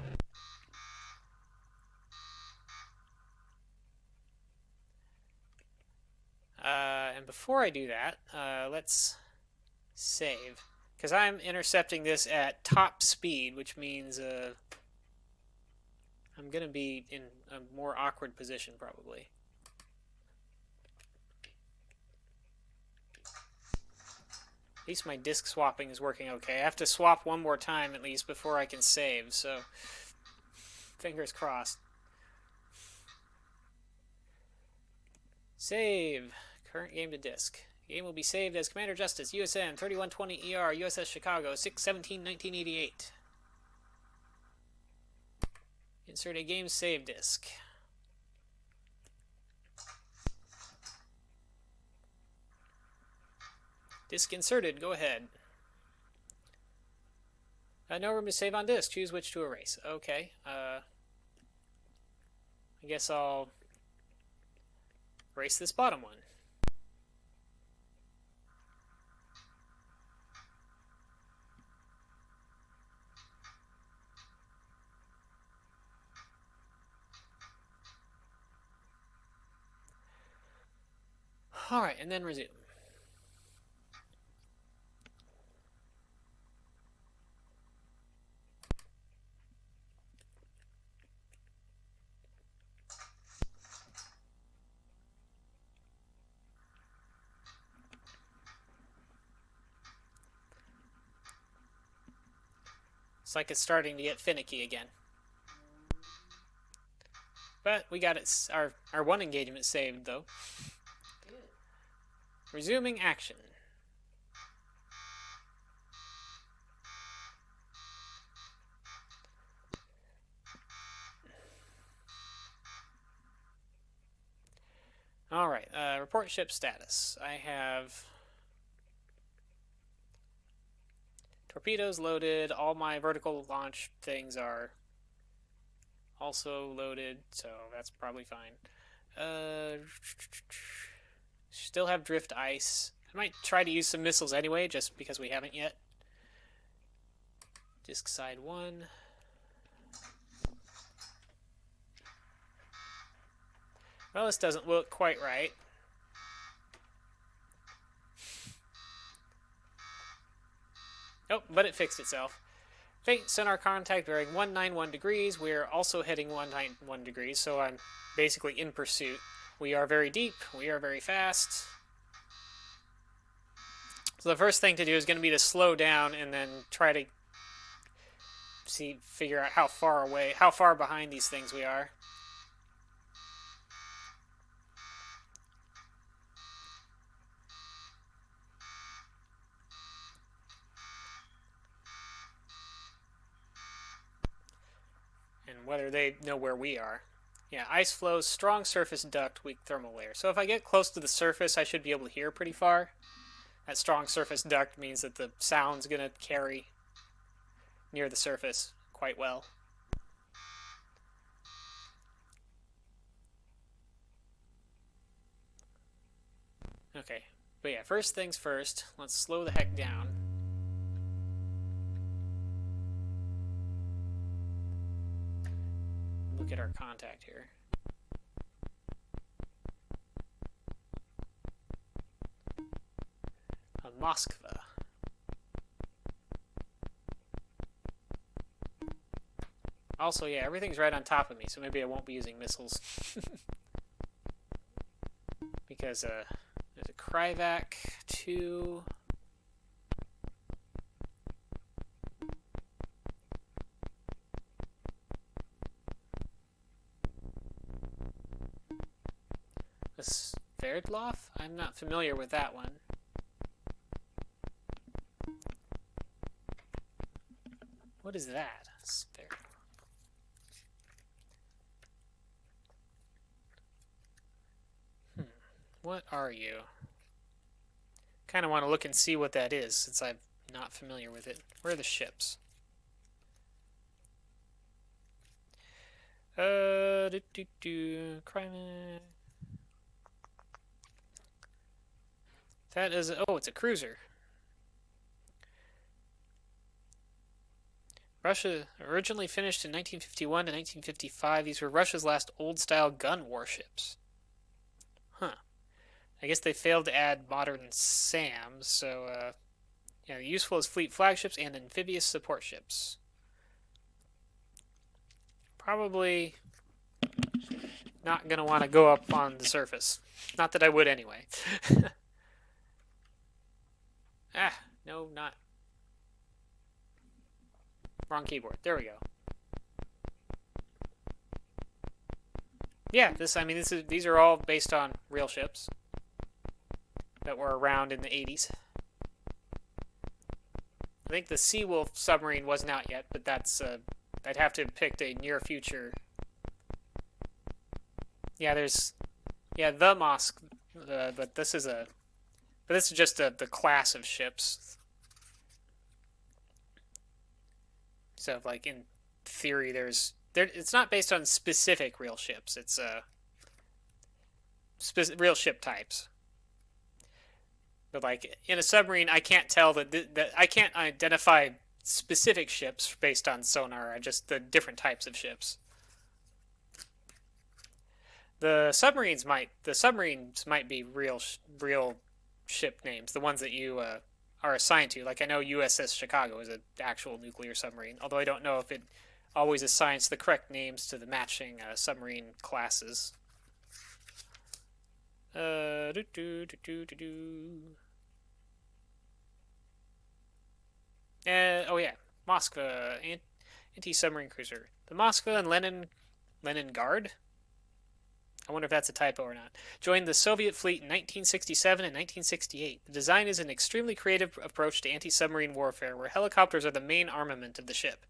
And before I do that, let's save. Because I'm intercepting this at top speed, which means I'm going to be in a more awkward position, probably. At least my disk swapping is working okay. I have to swap one more time, at least, before I can save, so fingers crossed. Save. Current game to disk. Game will be saved as Commander Justice, USN 3120 ER, USS Chicago, 6/17/1988. Insert a game save disk. Disk inserted. Go ahead. No room to save on disk. Choose which to erase. Okay. I guess I'll erase this bottom one. Alright, and then resume. It's like it's starting to get finicky again. But we got it. Our one engagement saved, though. Good. Resuming action. Alright, report ship status. I have torpedoes loaded. All my vertical launch things are also loaded, so that's probably fine. Still have drift ice. I might try to use some missiles anyway, just because we haven't yet. Disk side 1. Well, this doesn't look quite right. Oh, but it fixed itself. Faint sonar contact bearing 191 degrees. We're also heading 191 degrees, so I'm basically in pursuit. We are very deep. We are very fast. So the first thing to do is going to be to slow down and then try to figure out how far behind these things we are. Whether they know where we are. Yeah, ice flows, strong surface duct, weak thermal layer. So if I get close to the surface, I should be able to hear pretty far. That strong surface duct means that the sound's going to carry near the surface quite well. Okay, but yeah, first things first, let's slow the heck down. Look at our contact here. Moskva. Also, yeah, everything's right on top of me, so maybe I won't be using missiles. Because there's a Kryvac 2. Sverdlov? I'm not familiar with that one. What is that? Sverdlov. What are you? Kind of want to look and see what that is, since I'm not familiar with it. Where are the ships? Crime. That is, oh, it's a cruiser. Russia originally finished in 1951 to 1955. These were Russia's last old-style gun warships. Huh. I guess they failed to add modern SAMs, so yeah, useful as fleet flagships and amphibious support ships. Probably not gonna want to go up on the surface. Not that I would anyway. Ah, no, not. Wrong keyboard. There we go. Yeah, these are all based on real ships that were around in the 80s. I think the Seawolf submarine wasn't out yet, but that's I'd have to have picked a near future. Yeah, there's the Mosk, but this is just the class of ships. So like in theory, it's not based on specific real ships. It's real ship types. But like in a submarine, I can't tell that I can't identify specific ships based on sonar. Just the different types of ships. The submarines might be real ship names, the ones that you are assigned to. Like I know USS Chicago is an actual nuclear submarine, although I don't know if it always assigns the correct names to the matching submarine classes. Oh yeah, Moskva anti-submarine cruiser. The Moskva and Leningrad. I wonder if that's a typo or not. Joined the Soviet fleet in 1967 and 1968. The design is an extremely creative approach to anti-submarine warfare, where helicopters are the main armament of the ship.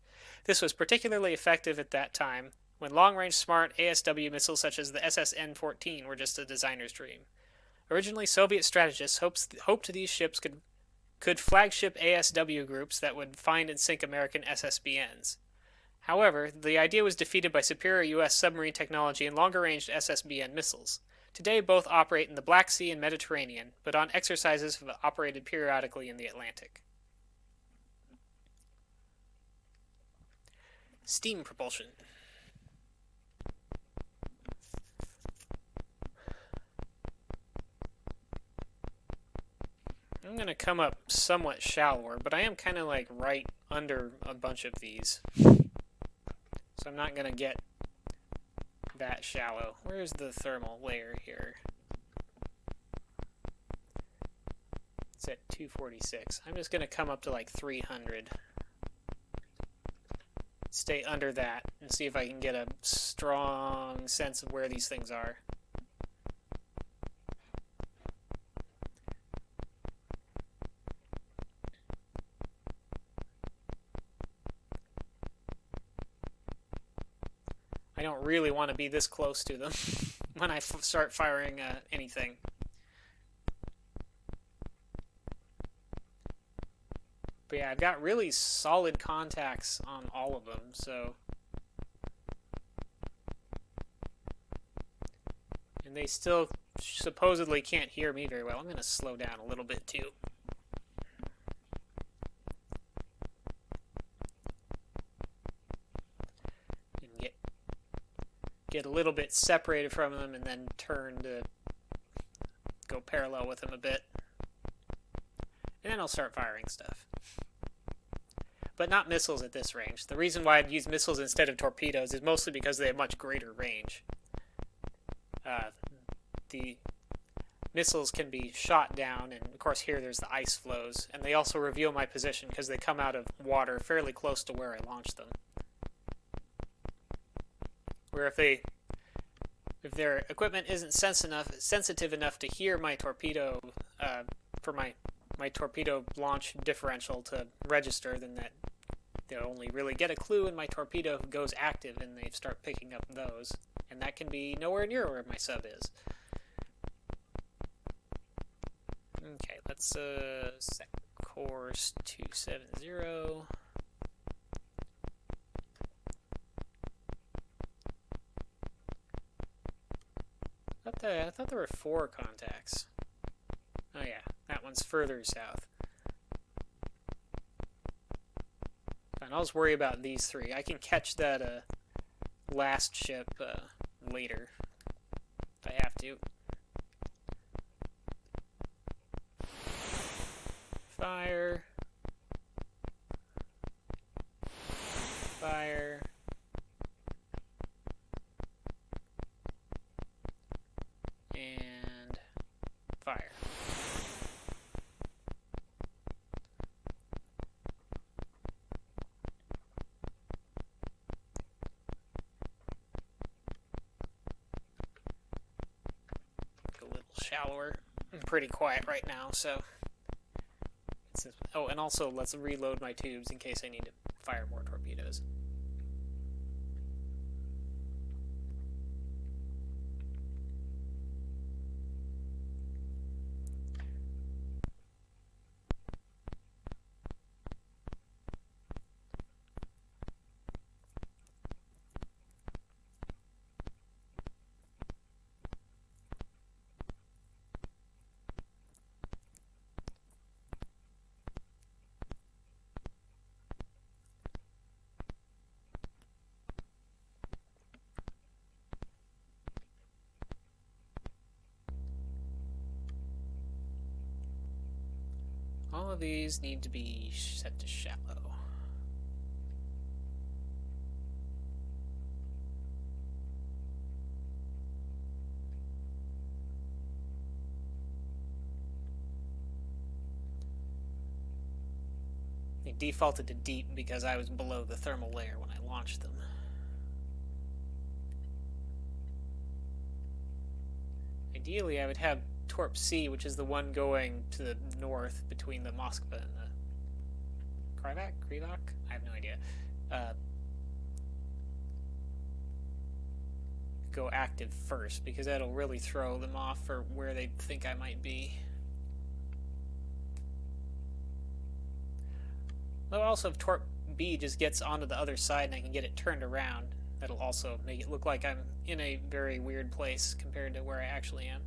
This was particularly effective at that time, when long-range smart ASW missiles such as the SSN-14 were just a designer's dream. Originally, Soviet strategists hoped these ships could flagship ASW groups that would find and sink American SSBNs. However, the idea was defeated by superior U.S. submarine technology and longer-range SSBN missiles. Today, both operate in the Black Sea and Mediterranean, but on exercises have operated periodically in the Atlantic. Steam propulsion. I'm going to come up somewhat shallower, but I am kind of like right under a bunch of these. So I'm not going to get that shallow. Where's the thermal layer here? It's at 246. I'm just going to come up to like 300. Stay under that and see if I can get a strong sense of where these things are. I don't really want to be this close to them when I start firing anything. But yeah, I've got really solid contacts on all of them, so... And they still supposedly can't hear me very well. I'm going to slow down a little bit too. And get a little bit separated from them and then turn to go parallel with them a bit. And then I'll start firing stuff. But not missiles at this range. The reason why I'd use missiles instead of torpedoes is mostly because they have much greater range. The missiles can be shot down, and of course here there's the ice flows, and they also reveal my position because they come out of water fairly close to where I launched them. Where if their equipment isn't sensitive enough to hear my torpedo, for my torpedo launch differential to register, then they'll only really get a clue when my torpedo goes active and they start picking up those. And that can be nowhere near where my sub is. Okay, let's set course 270. I thought there were 4 contacts. Oh yeah, that one's further south. Fine, I'll just worry about these 3. I can catch that last ship later if I have to. Fire. Fire. And fire. A little shallower. I'm pretty quiet right now, so. Oh, and also let's reload my tubes in case I need to fire more torpedoes. All of these need to be set to shallow. They defaulted to deep because I was below the thermal layer when I launched them. Ideally, I would have Torp C, which is the one going to the north between the Moskva and the Krivak? I have no idea. Go active first, because that'll really throw them off for where they think I might be. Well, also, if Torp B just gets onto the other side and I can get it turned around, that'll also make it look like I'm in a very weird place compared to where I actually am.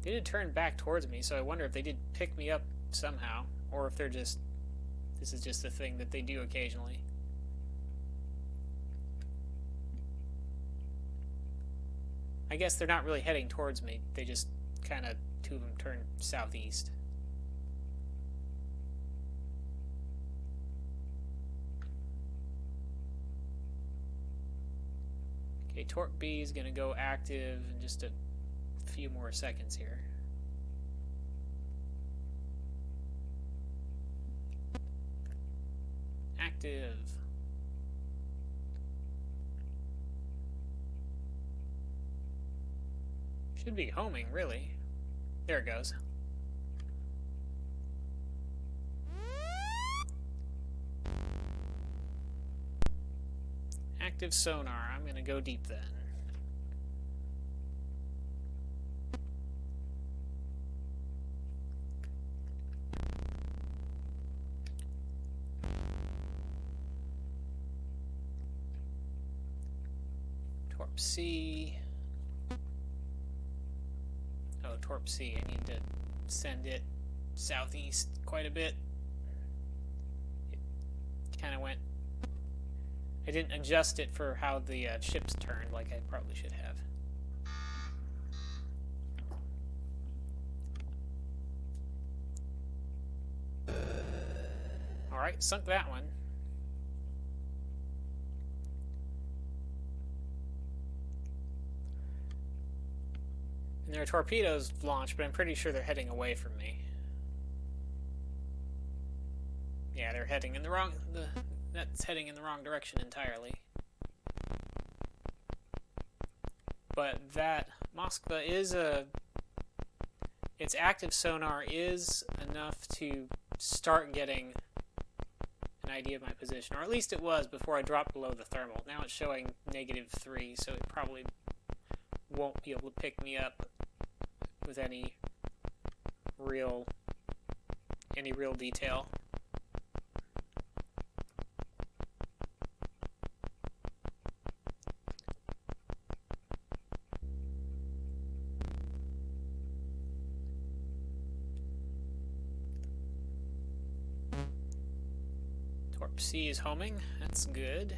They did turn back towards me, so I wonder if they did pick me up somehow, or if they're just... this is just a thing that they do occasionally. I guess they're not really heading towards me. They just kind of, two of them turn southeast. Okay, Torp B is going to go active in just a few more seconds here. Active. Should be homing, really. There it goes. Active sonar. I'm gonna go deep then. Torp C. Oh, Torp C. I need to send it southeast quite a bit. It kind of went... I didn't adjust it for how the ships turned like I probably should have. Alright, sunk that one. And their torpedoes launched, but I'm pretty sure they're heading away from me. Yeah, they're heading in the wrong... That's heading in the wrong direction entirely. But that Moskva is a... its active sonar is enough to start getting an idea of my position. Or at least it was before I dropped below the thermal. Now it's showing -3, so it probably won't be able to pick me up with any real detail. Torp Torp C is homing. That's good.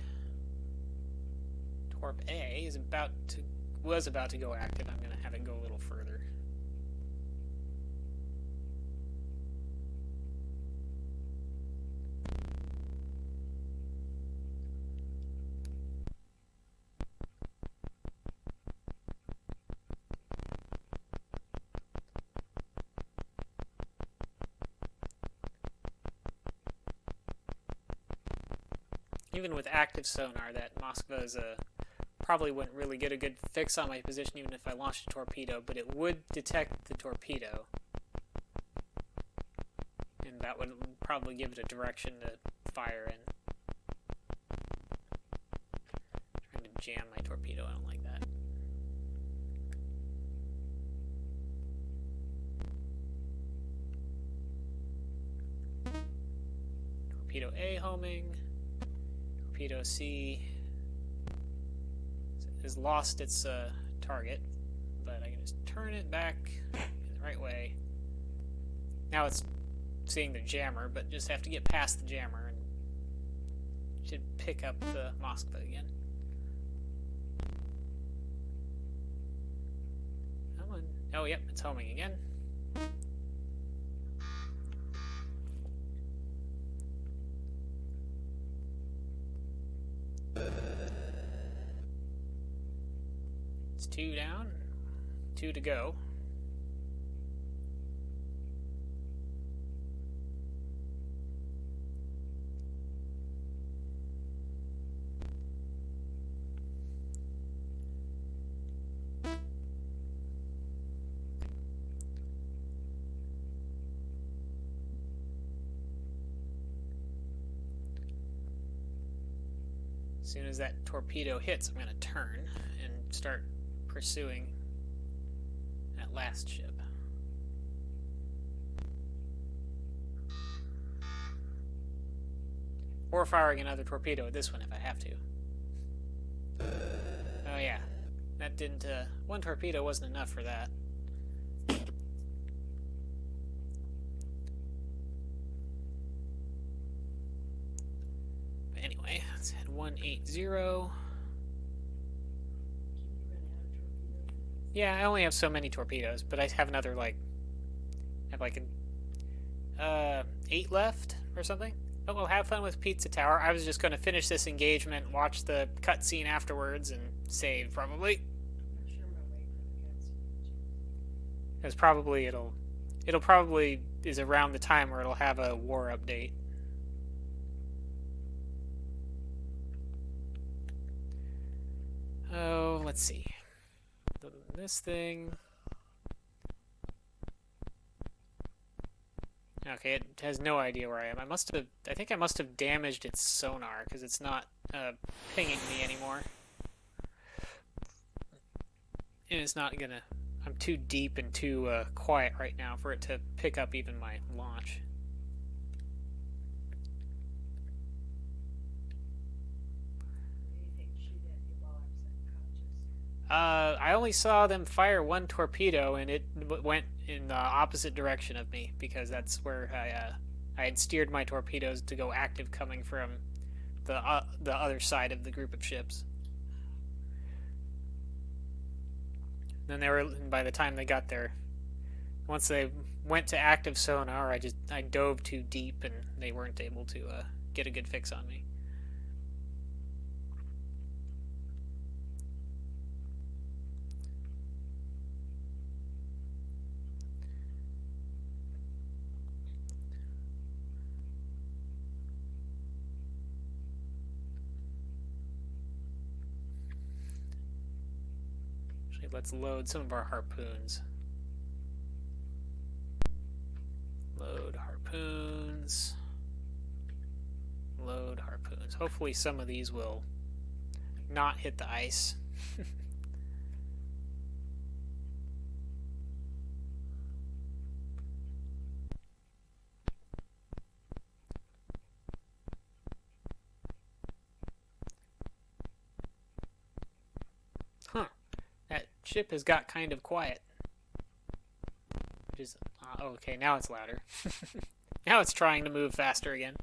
Torp A is was about to go active. I'm going to have it go a little further. Even with active sonar, that Moskva is probably wouldn't really get a good fix on my position even if I launched a torpedo, but it would detect the torpedo. And that would probably give it a direction to fire in. Trying to jam my torpedo, I don't like that. Torpedo A homing. Torpedo C has lost its target, but I can just turn it back in the right way. Now it's seeing the jammer, but just have to get past the jammer and should pick up the Moskva again. Come on. Oh, yep, it's homing again. It's 2 down, 2 to go. As soon as that torpedo hits, I'm going to turn and start pursuing that last ship. Or firing another torpedo at this one if I have to. Oh yeah, that didn't, one torpedo wasn't enough for that. But anyway, let's head 180. Yeah, I only have so many torpedoes, but I have another, like, I have like 8 left or something. Oh, well, have fun with Pizza Tower. I was just going to finish this engagement, watch the cutscene afterwards, and save, probably. I'm sure I'm gonna wait for the cutscene. Because probably it'll probably is around the time where it'll have a war update. Oh, let's see. This thing. Okay, it has no idea where I am. I think I must have damaged its sonar because it's not pinging me anymore. And it's not gonna. I'm too deep and too quiet right now for it to pick up even my launch. Anything shoot at you while I'm unconscious. I only saw them fire one torpedo, and it went in the opposite direction of me because that's where I had steered my torpedoes to go active, coming from the other side of the group of ships. Then they were, by the time they got there, once they went to active sonar, I dove too deep, and they weren't able to get a good fix on me. Let's load some of our harpoons. Load harpoons. Load harpoons. Hopefully some of these will not hit the ice. Huh. That ship has got kind of quiet. Which is, okay, now it's louder. Now it's trying to move faster again.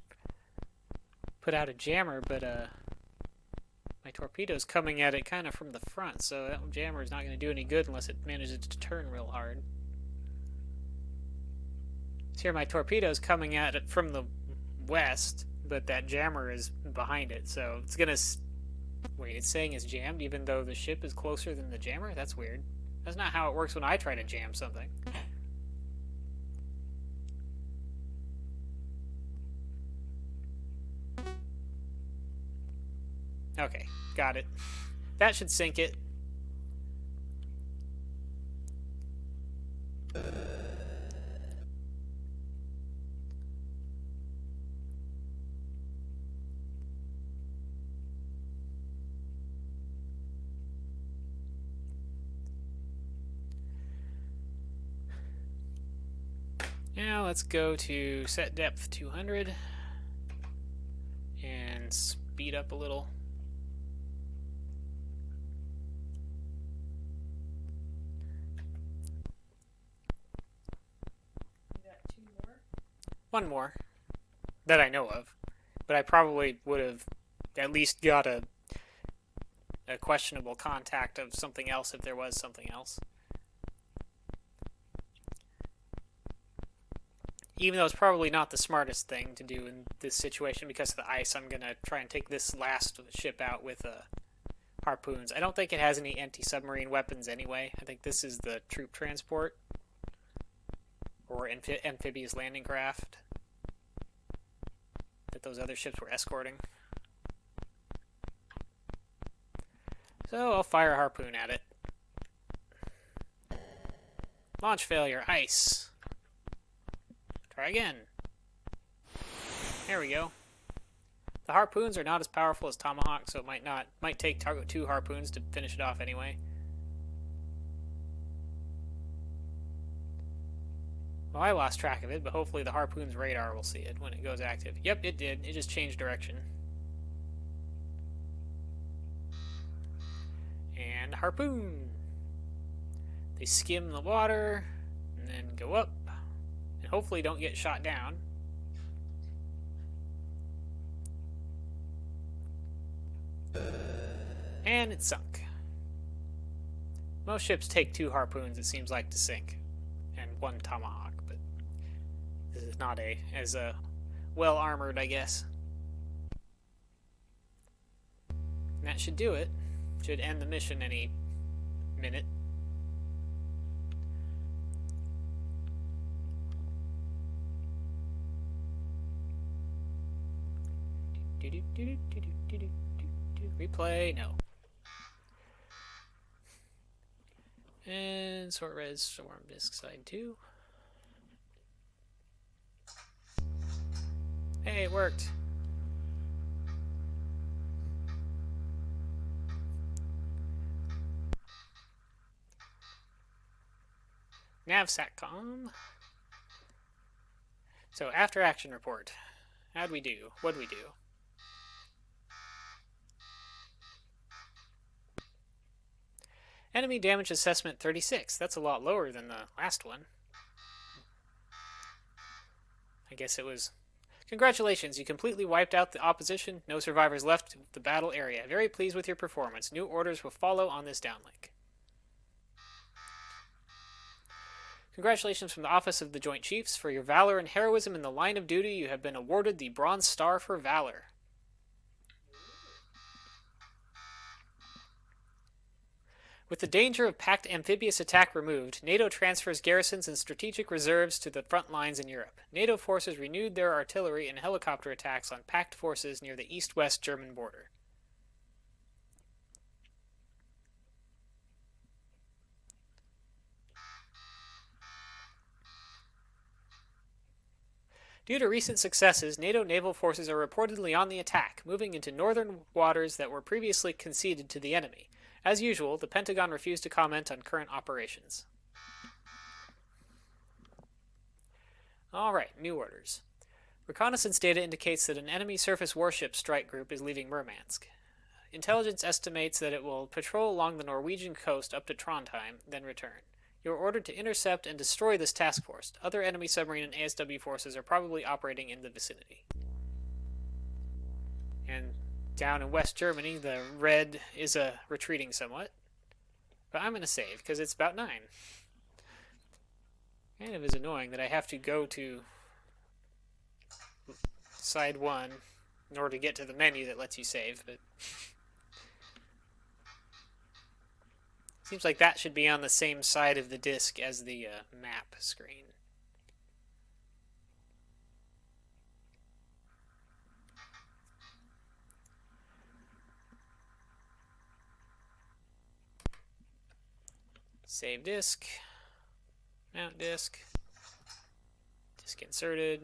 put out a jammer, but my torpedo's coming at it kind of from the front, so that jammer is not going to do any good unless it manages to turn real hard. So here my torpedo's coming at it from the west, but that jammer is behind it, so it's going to... Wait, it's saying it's jammed even though the ship is closer than the jammer? That's weird. That's not how it works when I try to jam something. Okay, got it. That should sink it. Now let's go to set depth 200 and speed up a little. You got 2 more? One more that I know of, but I probably would have at least got a questionable contact of something else if there was something else. Even though it's probably not the smartest thing to do in this situation because of the ice, I'm going to try and take this last ship out with harpoons. I don't think it has any anti-submarine weapons anyway. I think this is the troop transport or amphibious landing craft that those other ships were escorting. So I'll fire a harpoon at it. Launch failure, ice. Try again. There we go. The harpoons are not as powerful as Tomahawk, so it might take 2 harpoons to finish it off anyway. Well, I lost track of it, but hopefully the harpoon's radar will see it when it goes active. Yep, it did. It just changed direction. And harpoon. They skim the water and then go up. And hopefully don't get shot down. And it sunk. Most ships take 2 harpoons, it seems like, to sink. And 1 Tomahawk, but this is not as well armored, I guess. And that should do it. Should end the mission any minute. Replay, no. And sort res storm disk side 2. Hey, it worked. NavSatcom. So after action report. How'd we do? What'd we do? Enemy damage assessment 36. That's a lot lower than the last one. I guess it was... Congratulations, you completely wiped out the opposition. No survivors left the battle area. Very pleased with your performance. New orders will follow on this downlink. Congratulations from the Office of the Joint Chiefs. For your valor and heroism in the line of duty, you have been awarded the Bronze Star for Valor. With the danger of packed amphibious attack removed, NATO transfers garrisons and strategic reserves to the front lines in Europe. NATO forces renewed their artillery and helicopter attacks on packed forces near the east-west German border. Due to recent successes, NATO naval forces are reportedly on the attack, moving into northern waters that were previously conceded to the enemy. As usual, the Pentagon refused to comment on current operations. Alright, new orders. Reconnaissance data indicates that an enemy surface warship strike group is leaving Murmansk. Intelligence estimates that it will patrol along the Norwegian coast up to Trondheim, then return. You are ordered to intercept and destroy this task force. Other enemy submarine and ASW forces are probably operating in the vicinity. And down in West Germany, the red is retreating somewhat. But I'm going to save, because it's about 9. Kind of is annoying that I have to go to side 1 in order to get to the menu that lets you save, but seems like that should be on the same side of the disk as the map screen. Save disk, mount disk, disk inserted.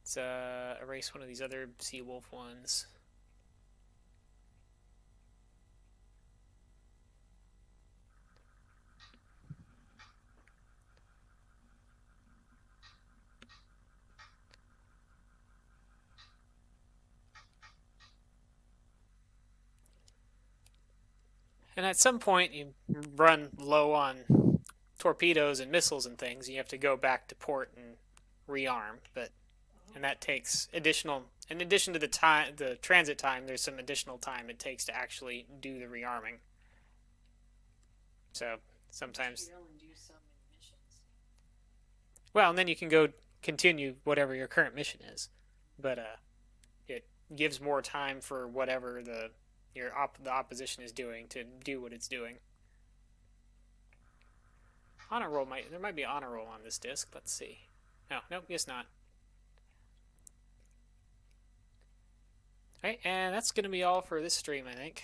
Let's erase one of these other Seawolf ones. And at some point, you run low on torpedoes and missiles and things. You have to go back to port and rearm, and that takes additional. In addition to the transit time, there's some additional time it takes to actually do the rearming. So sometimes. You only do some in missions. Well, and then you can go continue whatever your current mission is, but it gives more time for whatever the opposition is doing to do what it's doing. Honor roll there might be honor roll on this disc. Let's see. No, nope, guess not. Alright, and that's going to be all for this stream, I think.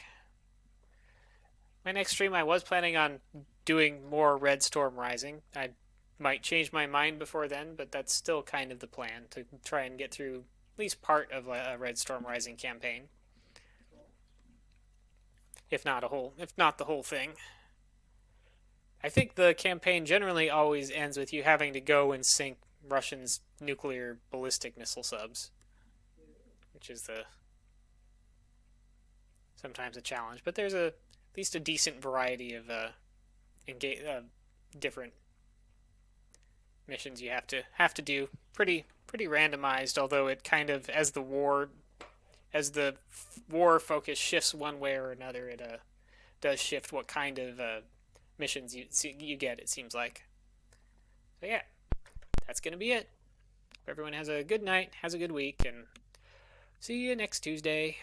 My next stream, I was planning on doing more Red Storm Rising. I might change my mind before then, but that's still kind of the plan, to try and get through at least part of a Red Storm Rising campaign. If not the whole thing. I think the campaign generally always ends with you having to go and sink Russians' nuclear ballistic missile subs, which is sometimes a challenge. But there's at least a decent variety of different missions you have to do. Pretty randomized, although it kind of, as the war focus shifts one way or another, it does shift what kind of missions you get, it seems like. So yeah, that's going to be it. Hope everyone has a good night, has a good week, and see you next Tuesday.